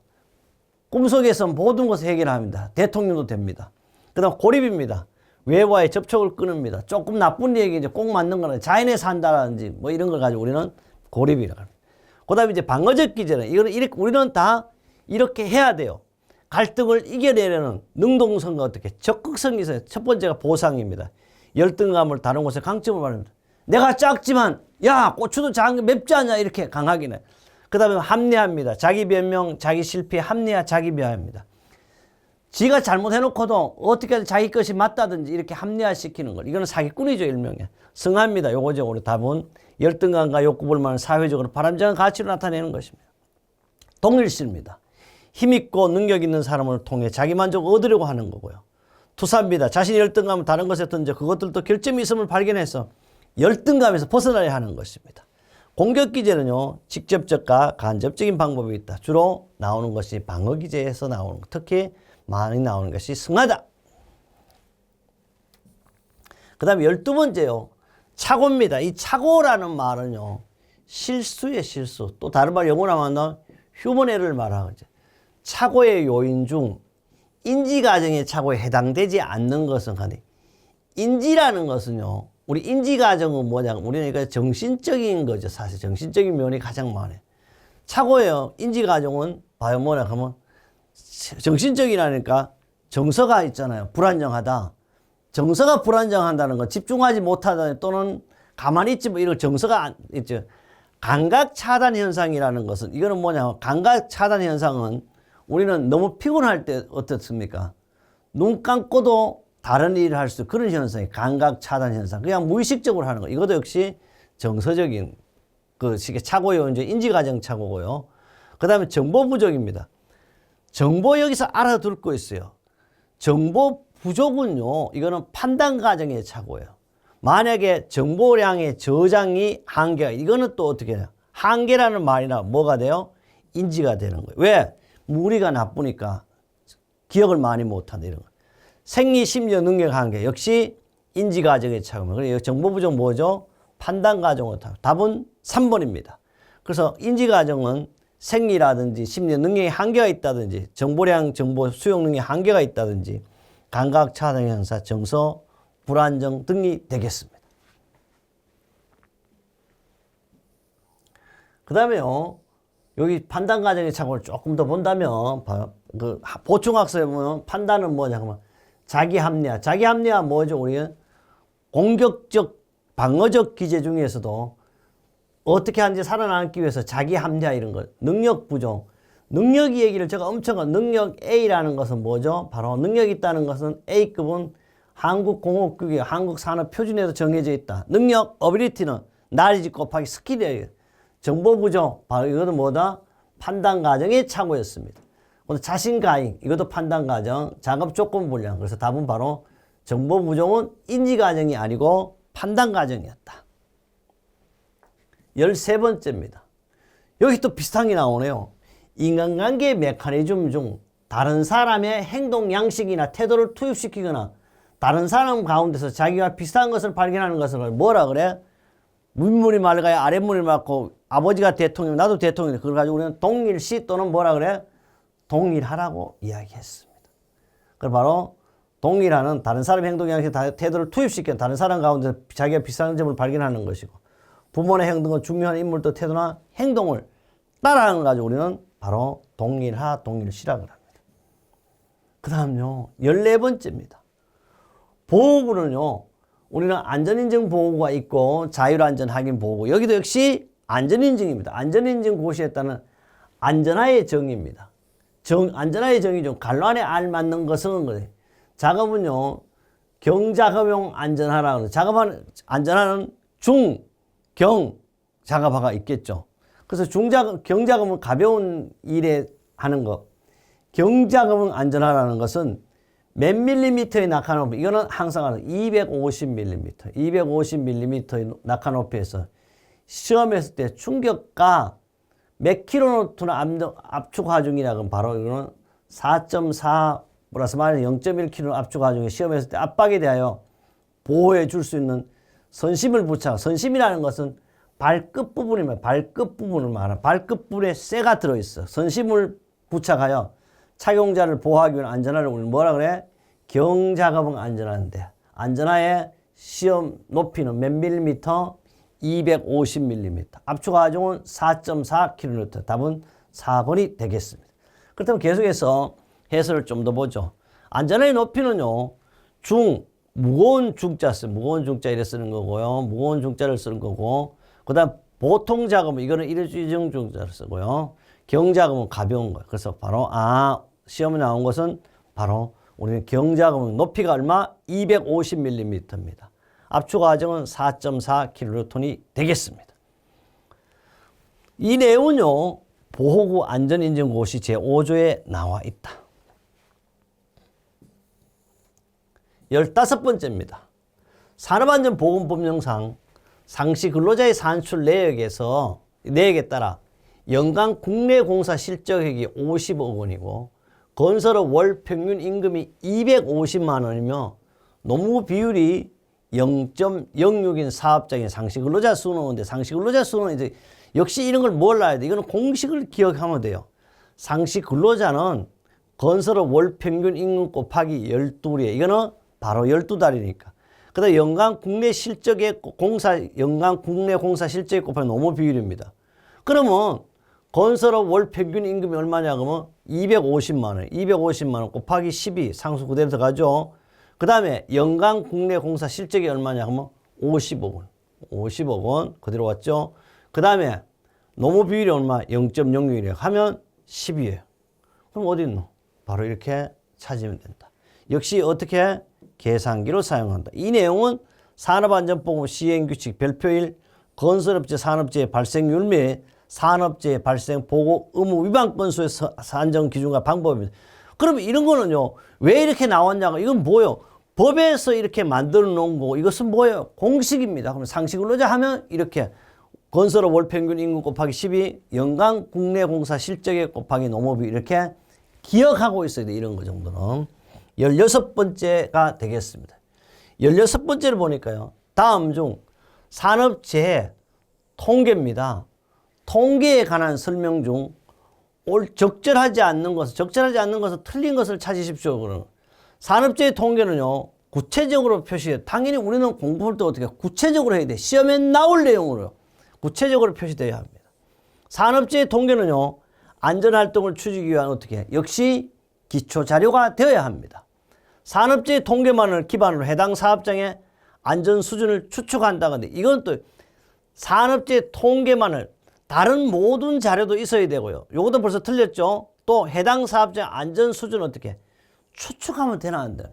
꿈속에서 모든 것을 해결합니다. 대통령도 됩니다. 그 다음 고립입니다. 외와의 접촉을 끊습니다. 조금 나쁜 얘기 이제 꼭 맞는 거는 자연에 산다라든지 뭐 이런 걸 가지고 우리는 고립이라고 합니다. 그 다음에 이제 방어적 기제는 이거는 이렇게 우리는 다 이렇게 해야 돼요. 갈등을 이겨내려는 능동성과 어떻게 적극성이 있어요. 첫 번째가 보상입니다. 열등감을 다른 곳에 강점을 말합니다. 내가 작지만 야 고추도 작은 게 맵지 않냐 이렇게 강하기는. 그 다음에 합리화입니다. 자기 변명, 자기 실패, 합리화, 자기 비하입니다. 지가 잘못해놓고도 어떻게 해서 자기 것이 맞다든지 이렇게 합리화시키는 것. 이거는 사기꾼이죠, 일명의. 승합니다. 요거죠. 우리 답은 열등감과 욕구불만을 사회적으로 바람직한 가치로 나타내는 것입니다. 동일시입니다. 힘있고 능력 있는 사람을 통해 자기 만족을 얻으려고 하는 거고요. 투사입니다. 자신이 열등감을 다른 것에 던져 그것들도 결점이 있음을 발견해서 열등감에서 벗어나야 하는 것입니다. 공격기제는요. 직접적과 간접적인 방법이 있다. 주로 나오는 것이 방어기제에서 나오는 것. 특히 많이 나오는 것이 승하다. 그 다음에 12번째요. 착오입니다. 이 착오라는 말은요. 실수의 실수. 또 다른 말 영어로 하면 휴먼 에러를 말하죠. 착오의 요인 중 인지과정의 착오에 해당되지 않는 것은 간에 인지라는 것은요. 우리 인지과정은 뭐냐면 우리는 이거 정신적인 거죠. 사실 정신적인 면이 가장 많아요. 착오예요. 인지과정은 봐요. 뭐냐 하면 정신적이라니까 정서가 있잖아요. 불안정하다. 정서가 불안정한다는 건 집중하지 못하다 또는 가만히 있지 뭐 이런 정서가 있죠. 감각 차단 현상이라는 것은 이거는 뭐냐 감각 차단 현상은 우리는 너무 피곤할 때 어떻습니까? 눈 감고도 다른 일을 할 수 그런 현상이 감각 차단 현상. 그냥 무의식적으로 하는 거. 이것도 역시 정서적인 그 식의 착오 요인제 인지과정 착오고요. 그 다음에 정보 부족입니다. 정보 여기서 알아둘 거 있어요. 정보 부족은요. 이거는 판단 과정의 착오예요. 만약에 정보량의 저장이 한계가 이거는 또 어떻게 해요? 한계라는 말이나 뭐가 돼요? 인지가 되는 거예요. 왜? 무리가 나쁘니까 기억을 많이 못한다 이런 거. 생리 심리적 능력 한계 역시 인지 과정의 착오입니다. 그래서 정보 부족 뭐죠? 판단 과정을 답은 3번입니다. 그래서 인지 과정은 생리라든지 심리적 능력에 한계가 있다든지 정보량 정보 수용 능력에 한계가 있다든지 감각 차단 현상 정서 불안정 등이 되겠습니다. 그 다음에요. 여기 판단 과정의 착오를 조금 더 본다면 그 보충학습에 보면 판단은 뭐냐 하면 자기 합리화. 자기 합리화 뭐죠? 우리는 공격적 방어적 기제 중에서도 어떻게 하는지 살아남기 위해서 자기 합리화 이런 것. 능력 부족. 능력 얘기를 제가 엄청 능력 A라는 것은 뭐죠? 바로 능력이 있다는 것은 A급은 한국공업국의 한국산업표준에도 정해져 있다. 능력, 어빌리티는 나리지 곱하기 스킬이에요. 정보 부족, 바로 이것은 뭐다? 판단 과정의 착오였습니다. 자신 가행, 이것도 판단 과정, 작업 조건 분량. 그래서 답은 바로 정보 부족은 인지 과정이 아니고 판단 과정이었다. 13번째입니다. 여기 또 비슷한 게 나오네요. 인간관계 메커니즘 중 다른 사람의 행동 양식이나 태도를 투입시키거나 다른 사람 가운데서 자기와 비슷한 것을 발견하는 것을 뭐라 그래? 윗물이 맑아야 아랫물이 맑고 아버지가 대통령, 나도 대통령. 그걸 가지고 우리는 동일시 또는 뭐라 그래? 동일하라고 이야기했습니다. 그걸 바로 동일하는 다른 사람의 행동 양식, 태도를 투입시키는 다른 사람 가운데 자기가 비슷한 점을 발견하는 것이고 부모의 행동은 중요한 인물도 태도나 행동을 따라하는 걸 가지고 우리는 바로 동일하, 동일시라고 합니다. 그 다음요, 14번째입니다. 보호구는요, 우리는 안전인증 보호구가 있고 자율안전 확인 보호구. 여기도 역시 안전인증입니다. 안전인증 고시에 따른 안전하의 정의입니다. 안전하의 정의 중 갈란에 알맞는 것은 거예요. 작업은요, 경작업용 안전하라고 해요. 작업하는, 안전하는 중, 경, 작업화가 있겠죠. 그래서 경작업은 가벼운 일에 하는 것. 경작업은 안전하라는 것은 몇 밀리미터의 낙하 높이, 이거는 항상 하는 250mm, 250mm의 낙하 높이에서 시험했을 때 충격과 몇 킬로노트나 압축 하중이라고 바로 이거는 4.4 플러스 마이너스 0.1kg 압축 하중이 시험했을 때 압박에 대하여 보호해 줄 수 있는 선심을 부착. 선심이라는 것은 발끝 부분이면 발끝 부분을 말하는 발끝 부분에 쇠가 들어있어. 선심을 부착하여 착용자를 보호하기 위한 안전화를 우리는 뭐라 그래? 경작업은 안전한데 안전화의 시험 높이는 몇 밀리미터? 250mm. 압축 하중은 4.4kN. 답은 4번이 되겠습니다. 그렇다면 계속해서 해설을 좀 더 보죠. 안전화의 높이는요, 무거운 중자 쓰, 무거운 중자 이래 쓰는 거고요. 무거운 중자를 쓰는 거고, 그 다음 보통 작업은 이거는 일회용 중자를 쓰고요. 경작업은 가벼운 거예요. 그래서 바로, 시험에 나온 것은 바로 우리는 경작업은 높이가 얼마? 250mm입니다. 압축 하중은 4.4kN이 되겠습니다. 이 내용은요, 보호구 안전인증고시 제5조에 나와 있다. 15번째입니다. 산업안전보건법령상 상시 근로자의 산출 내역에 따라 연간 국내 공사 실적액이 50억 원이고 건설업 월 평균 임금이 250만 원이며 노무 비율이 0.06인 사업장의 상시 근로자 수는 상시 근로자 수는 이제 역시 이런 걸 몰라야 돼. 이거는 공식을 기억하면 돼요. 상시 근로자는 건설업 월 평균 임금 곱하기 12에 이거는 바로 12달이니까. 그다음 연간 국내 공사 실적액 곱하기 노무 비율입니다. 그러면 건설업 월 평균 임금이 얼마냐 그러면 250만 원. 250만 원 곱하기 12 상수 그대로 들어가죠. 그 다음에 연간 국내 공사 실적이 얼마냐 하면 50억 원. 50억 원 그대로 왔죠. 그 다음에 노무 비율이 얼마? 0.06이래요. 하면 10이에요. 그럼 어디 있노? 바로 이렇게 찾으면 된다. 역시 어떻게? 계산기로 사용한다. 이 내용은 산업안전보건 시행규칙 별표일 건설업체 산업재해 발생률 및 산업재해 발생 보고 의무 위반 건수의 산정 기준과 방법입니다. 그러면 이런 거는요, 왜 이렇게 나왔냐고, 이건 뭐예요? 법에서 이렇게 만들어 놓은 거고, 이것은 뭐예요? 공식입니다. 그럼 상시근로자 하면 이렇게 건설업 월평균 임금 곱하기 12, 연간 국내 공사 실적액 곱하기 노무비 이렇게 기억하고 있어야 돼, 이런 거 정도는. 16번째가 되겠습니다. 16번째를 보니까요, 다음 중 산업재해 통계입니다. 통계에 관한 설명 중 적절하지 않는 것은 틀린 것을 찾으십시오. 그러면 산업재해 통계는요, 구체적으로 표시해요. 당연히 우리는 공부할 때 어떻게 구체적으로 해야 돼. 시험에 나올 내용으로요. 구체적으로 표시되어야 합니다. 산업재해 통계는요, 안전활동을 추지하기 위한 어떻게 역시 기초자료가 되어야 합니다. 산업재해 통계만을 기반으로 해당 사업장의 안전 수준을 추측한다는데 이건 또 산업재해 통계만을 다른 모든 자료도 있어야 되고요. 요것도 벌써 틀렸죠. 또 해당 사업장 안전 수준 어떻게 추측하면 되나 안 돼?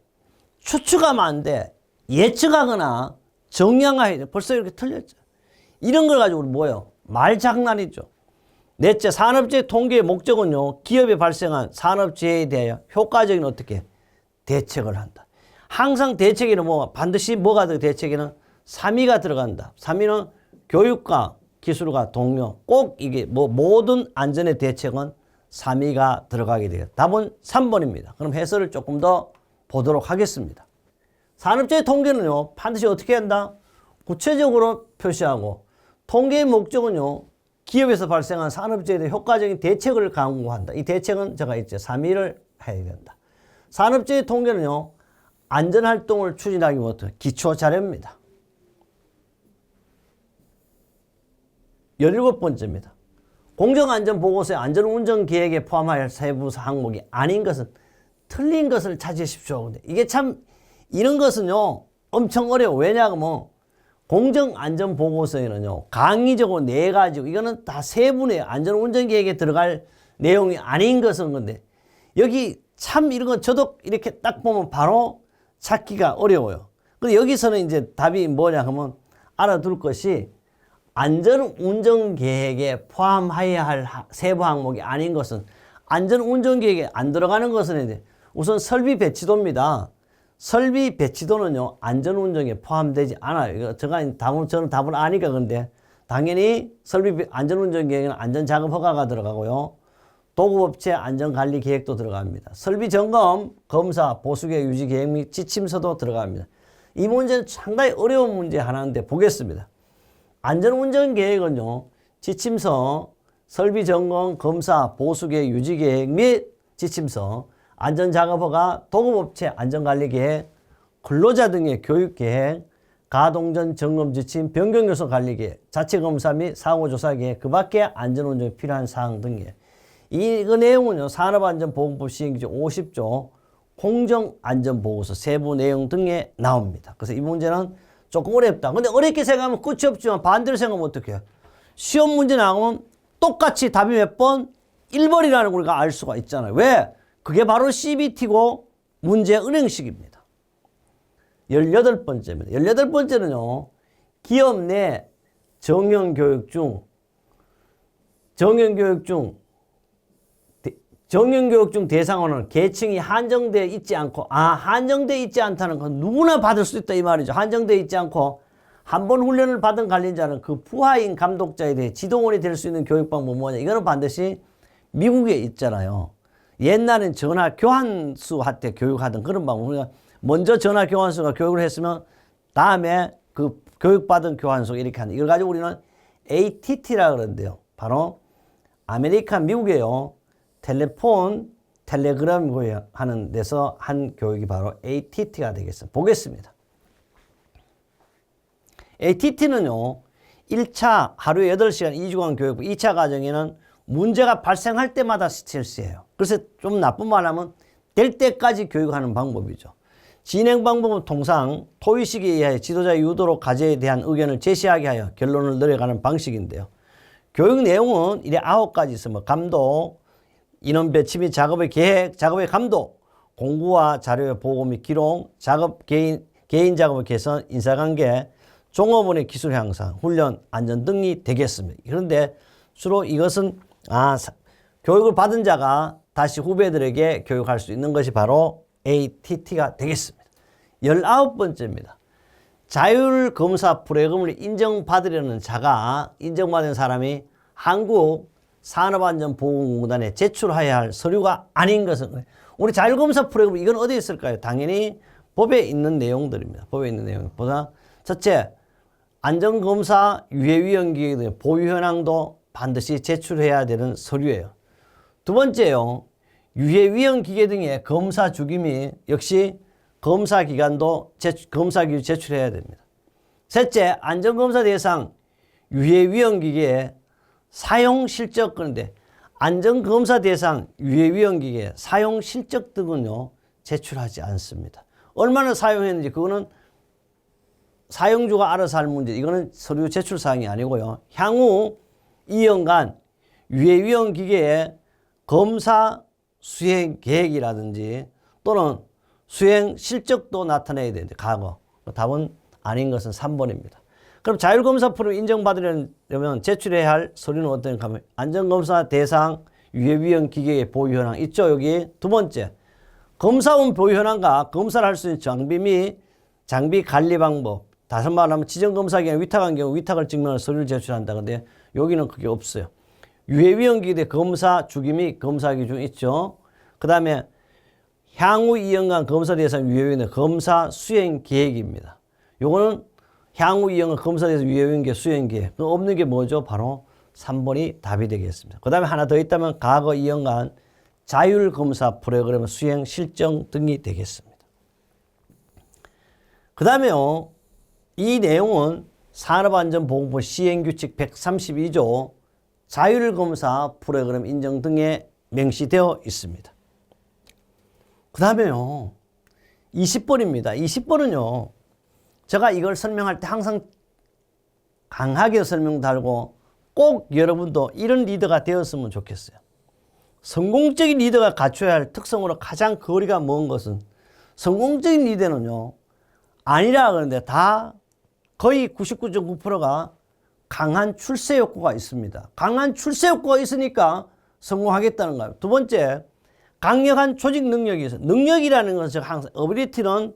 추측하면 안 돼. 예측하거나 정량화해야 돼. 벌써 이렇게 틀렸죠. 이런 걸 가지고 우리 뭐예요? 말장난이죠. 넷째, 산업재해 통계의 목적은요, 기업에 발생한 산업재해에 대하여 효과적인 어떻게 대책을 한다. 항상 대책에는 반드시 뭐가 대책에는 3위가 들어간다. 3위는 교육과 기술과 동료 꼭 이게 뭐 모든 안전의 대책은 3위가 들어가게 돼요. 답은 3번입니다. 그럼 해설을 조금 더 보도록 하겠습니다. 산업재해 통계는요, 반드시 어떻게 한다? 구체적으로 표시하고, 통계의 목적은요, 기업에서 발생한 산업재해에 대해 효과적인 대책을 강구한다. 이 대책은 제가 있죠. 3위를 해야 된다. 산업재해 통계는요, 안전활동을 추진하기 위한 기초 자료입니다. 17번째입니다. 공정안전보고서의 안전운전계획에 포함할 세부 항목이 아닌 것은 틀린 것을 찾으십시오. 근데 이게 참 이런 것은요 엄청 어려워. 왜냐하면 공정안전보고서에는요 강의적으로 4가지고 이거는 다 세분의 안전운전계획에 들어갈 내용이 아닌 것은 건데 여기 참 이런 건 저도 이렇게 딱 보면 바로 찾기가 어려워요. 근데 여기서는 이제 답이 뭐냐 하면 알아둘 것이 안전운전계획에 포함해야 할 세부 항목이 아닌 것은 안전운전계획에 안 들어가는 것은 이제 우선 설비 배치도입니다. 설비 배치도는요 안전운전에 포함되지 않아요. 이거 저는 답을 아니까 그런데 당연히 설비 안전운전계획에는 안전작업허가가 들어가고요. 도급업체 안전관리계획도 들어갑니다. 설비점검, 검사, 보수계획, 유지계획 및 지침서도 들어갑니다. 이 문제는 상당히 어려운 문제 하나인데 보겠습니다. 안전운전계획은요 지침서, 설비점검, 검사, 보수계획, 유지계획 및 지침서, 안전작업허가, 도급업체 안전관리계획, 근로자 등의 교육계획, 가동전 점검지침, 변경요소 관리계획, 자체검사 및 사고조사계획, 그 밖에 안전운전에 필요한 사항 등이에요. 이 내용은요 산업안전보건법 시행규칙 50조 공정안전보고서 세부 내용 등에 나옵니다. 그래서 이 문제는 조금 어렵다. 근데 어렵게 생각하면 끝이 없지만 반대로 생각하면 어떡해요? 시험 문제 나오면 똑같이 답이 몇 번? 1번이라는 걸 우리가 알 수가 있잖아요. 왜? 그게 바로 CBT고 문제 은행식입니다. 18번째입니다. 18번째는요. 기업 내 정형교육 중 대상으로는 계층이 한정되어 있지 않고 한정되어 있지 않다는 건 누구나 받을 수 있다 이 말이죠. 한정되어 있지 않고 한 번 훈련을 받은 관련자는 그 부하인 감독자에 대해 지도원이 될 수 있는 교육 방법은 뭐냐. 이거는 반드시 미국에 있잖아요. 옛날엔 전화 교환수 할 때 교육하던 그런 방법. 우리가 먼저 전화 교환수가 교육을 했으면 다음에 그 교육받은 교환수 이렇게 하는 이걸 가지고 우리는 ATT라고 그러는데요. 바로 아메리칸 미국에요. 텔레그램 하는 데서 한 교육이 바로 ATT가 되겠습니다. 보겠습니다. ATT는요. 1차 하루에 8시간 2주간 교육, 2차 과정에는 문제가 발생할 때마다 실시해요. 그래서 좀 나쁜 말 하면 될 때까지 교육하는 방법이죠. 진행 방법은 통상 토의식에 의하여 지도자의 유도로 과제에 대한 의견을 제시하게 하여 결론을 내려가는 방식인데요. 교육 내용은 이래 9가지 있으면 감독, 인원 배치 및 작업의 계획, 작업의 감독, 공부와 자료의 보고 및 기록, 작업 개인 작업의 개선, 인사관계, 종업원의 기술 향상, 훈련, 안전 등이 되겠습니다. 그런데 주로 이것은 교육을 받은 자가 다시 후배들에게 교육할 수 있는 것이 바로 ATT가 되겠습니다. 19번째입니다. 자율검사 프로그램을 인정받으려는 자가 인정받은 사람이 한국 산업안전보건공단에 제출해야 할 서류가 아닌 것은 우리 자율검사 프로그램 이건 어디에 있을까요? 당연히 법에 있는 내용들입니다. 법에 있는 내용보다 첫째, 안전검사 유해위험기계 등 보유현황도 반드시 제출해야 되는 서류예요. 두 번째요. 유해위험기계 등의 검사 주기 및 역시 검사기간도 검사기준 제출해야 됩니다. 셋째, 안전검사 대상 유해위험기계의 사용 실적 그런데 안전검사 대상 유해위험기계 사용 실적 등은요 제출하지 않습니다. 얼마나 사용했는지 그거는 사용주가 알아서 할 문제. 이거는 서류 제출 사항이 아니고요. 향후 2년간 유해위험기계의 검사 수행 계획이라든지 또는 수행 실적도 나타내야 되는데 과거. 답은 아닌 것은 3번입니다. 그럼 자율검사 프로그램 인정받으려면 제출해야 할 서류는 어떤가 하면 안전검사 대상 유해위험기계의 보유현황 있죠. 여기 두 번째 검사원 보유현황과 검사를 할 수 있는 장비 및 장비 관리 방법 다시 말하면 지정검사기관 위탁한 경우 위탁을 증명할 서류를 제출한다. 근데 여기는 그게 없어요. 유해위원기대 검사 주기 및 검사 기준 있죠. 그 다음에 향후 2년간 검사 대상 유해위원회 검사 수행 계획입니다. 요거는 향후 2년간 검사 대상 유해위원회 수행 계획. 없는 게 뭐죠? 바로 3번이 답이 되겠습니다. 그 다음에 하나 더 있다면 과거 2년간 자율검사 프로그램 수행 실정 등이 되겠습니다. 그 다음에요. 이 내용은 산업안전보건법 시행규칙 132조 자율검사 프로그램 인정 등에 명시되어 있습니다. 그 다음에요. 20번입니다. 20번은요. 제가 이걸 설명할 때 항상 강하게 설명 달고 꼭 여러분도 이런 리더가 되었으면 좋겠어요. 성공적인 리더가 갖춰야 할 특성으로 가장 거리가 먼 것은 성공적인 리더는요. 아니라 그러는데 다 거의 99.9%가 강한 출세 욕구가 있습니다. 강한 출세 욕구가 있으니까 성공하겠다는 거예요. 두 번째, 강력한 조직 능력이 있어요. 능력이라는 것은 항상 어빌리티는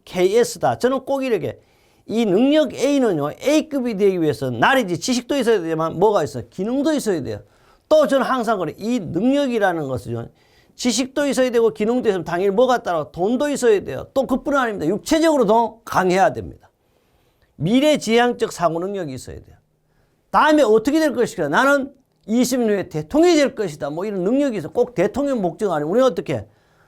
KS다. 저는 꼭 이렇게 이 능력 A는요. A급이 되기 위해서 날이지 지식도 있어야 되지만 뭐가 있어요? 기능도 있어야 돼요. 또 저는 항상 그래. 이 능력이라는 것은 지식도 있어야 되고 기능도 있으면 당연히 뭐가 따라 돈도 있어야 돼요. 또 그뿐 아닙니다. 육체적으로도 강해야 됩니다. 미래지향적 사고 능력이 있어야 돼요. 다음에 어떻게 될 것이다. 나는 20년 후에 대통령이 될 것이다. 뭐 이런 능력이 있어. 꼭 대통령 목적 아니고 우리는 어떻게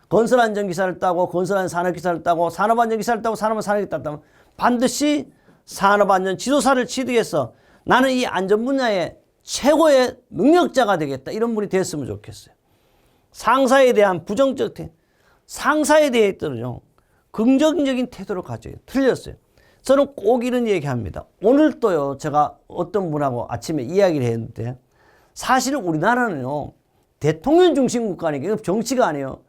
건설안전기사를 따고 건설안산업기사를 따고 산업안전기사를 따고 산업안산업기사를 따고 반드시 산업안전 지도사를 취득해서 나는 이 안전 분야의 최고의 능력자가 되겠다. 이런 분이 됐으면 좋겠어요. 상사에 대한 부정적 태도, 상사에 대해서는요, 긍정적인 태도를 가져요. 틀렸어요. 저는 꼭 이런 얘기합니다. 오늘 또요, 제가 어떤 분하고 아침에 이야기를 했는데, 사실 우리나라는요, 대통령 중심 국가니까 이거 정치가 아니에요.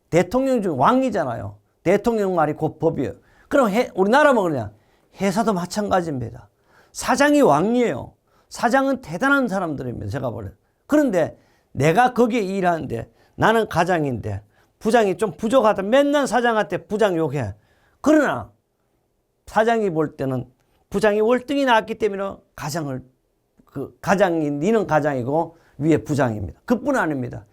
대통령 중 왕이잖아요. 대통령 말이 곧 법이에요. 그럼 우리나라 뭐 그러냐? 회사도 마찬가지입니다. 사장이 왕이에요. 사장은 대단한 사람들입니다. 제가 보는. 그런데 내가 거기에 일하는데 나는 가장인데 부장이 좀 부족하다. 맨날 사장한테 부장 욕해. 그러나 사장이 볼 때는 부장이 월등히 낫기 때문에 가장이 니는 가장이고 위에 부장입니다. 그뿐 아닙니다.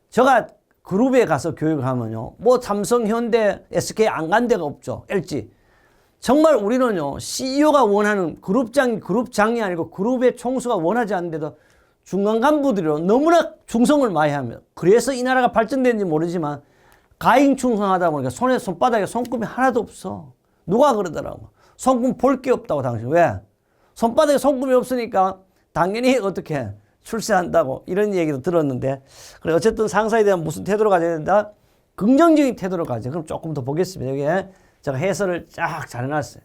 제가 그룹에 가서 교육을 하면요. 뭐 삼성, 현대, SK 안 간 데가 없죠. LG. 정말 우리는요. CEO가 원하는 그룹장이 아니고 그룹의 총수가 원하지 않는데도 중간 간부들이 너무나 충성을 많이 합니다. 그래서 이 나라가 발전되는지 모르지만 가인 충성하다 보니까 손바닥에 손금이 하나도 없어. 누가 그러더라고. 손금 볼 게 없다고 당신. 왜? 손바닥에 손금이 없으니까 당연히 어떻게 출세한다고 이런 얘기도 들었는데 그래 어쨌든 상사에 대한 무슨 태도를 가져야 된다? 긍정적인 태도를 가져. 그럼 조금 더 보겠습니다. 여기에 제가 해설을 쫙 잘 해놨어요.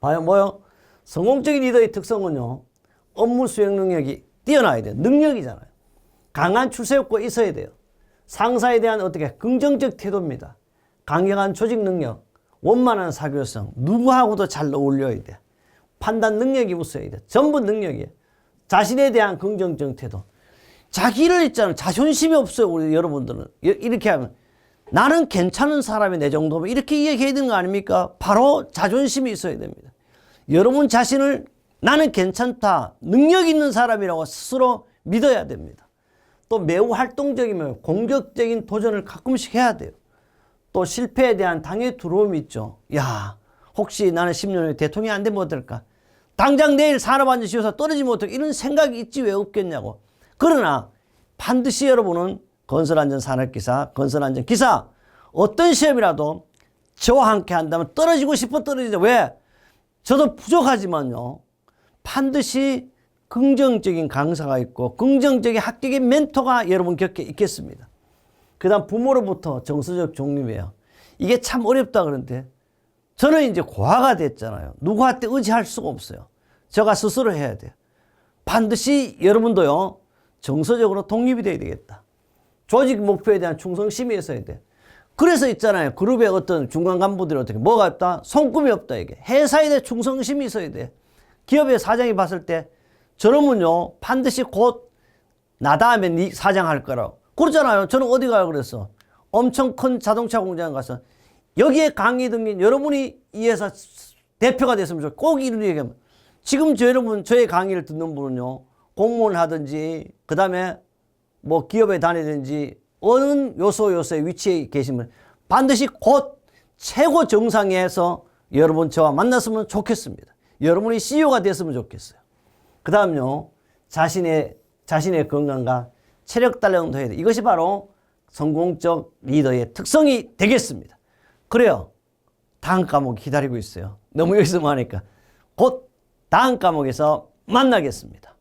봐요, 뭐요? 성공적인 리더의 특성은요, 업무 수행 능력이 뛰어나야 돼요. 능력이잖아요. 강한 출세 욕구가 있어야 돼요. 상사에 대한 어떻게 긍정적 태도입니다. 강력한 조직 능력, 원만한 사교성, 누구하고도 잘 어울려야 돼. 판단 능력이 있어야 돼. 전부 능력이에요. 자신에 대한 긍정적 태도. 자기를 있잖아요. 자존심이 없어요. 우리 여러분들은. 이렇게 하면 나는 괜찮은 사람이 내 정도면 이렇게 이야기해야 되는 거 아닙니까? 바로 자존심이 있어야 됩니다. 여러분 자신을 나는 괜찮다. 능력 있는 사람이라고 스스로 믿어야 됩니다. 또 매우 활동적이면 공격적인 도전을 가끔씩 해야 돼요. 또 실패에 대한 당의 두려움이 있죠. 야, 혹시 나는 10년 후에 대통령이 안 되면 어떨까? 당장 내일 산업안전지도사 떨어지면 어떨까? 이런 생각이 있지 왜 없겠냐고. 그러나 반드시 여러분은 건설안전산업기사, 건설안전기사 어떤 시험이라도 저와 함께 한다면 떨어지고 싶어 떨어지죠. 왜? 저도 부족하지만요. 반드시 긍정적인 강사가 있고 긍정적인 합격의 멘토가 여러분 곁에 있겠습니다. 그 다음 부모로부터 정서적 중립이에요. 이게 참 어렵다 그런데 저는 이제 고아가 됐잖아요. 누구한테 의지할 수가 없어요. 제가 스스로 해야 돼요. 반드시 여러분도요. 정서적으로 독립이 돼야 되겠다. 조직 목표에 대한 충성심이 있어야 돼. 그래서 있잖아요. 그룹의 어떤 중간 간부들이 어떻게 뭐가 없다? 손금이 없다 이게. 회사에 대해 충성심이 있어야 돼. 기업의 사장이 봤을 때 저놈은요. 반드시 곧 나 다음에 네 사장 할 거라고. 그렇잖아요. 저는 어디 가요 그랬어. 엄청 큰 자동차 공장 가서 여기에 강의 등록 여러분이 이 회사 대표가 됐으면 좋겠어요. 꼭 이런 얘기하면. 지금 여러분, 저의 강의를 듣는 분은요, 공무원 하든지, 그 다음에 뭐 기업에 다니든지, 어느 요소의 위치에 계시면 반드시 곧 최고 정상에서 여러분 저와 만났으면 좋겠습니다. 여러분이 CEO가 됐으면 좋겠어요. 그 다음요, 자신의 건강과 체력 단련도 해야 돼. 이것이 바로 성공적 리더의 특성이 되겠습니다. 그래요. 다음 과목 기다리고 있어요. 너무 열심히 하니까. 곧 다음 과목에서 만나겠습니다.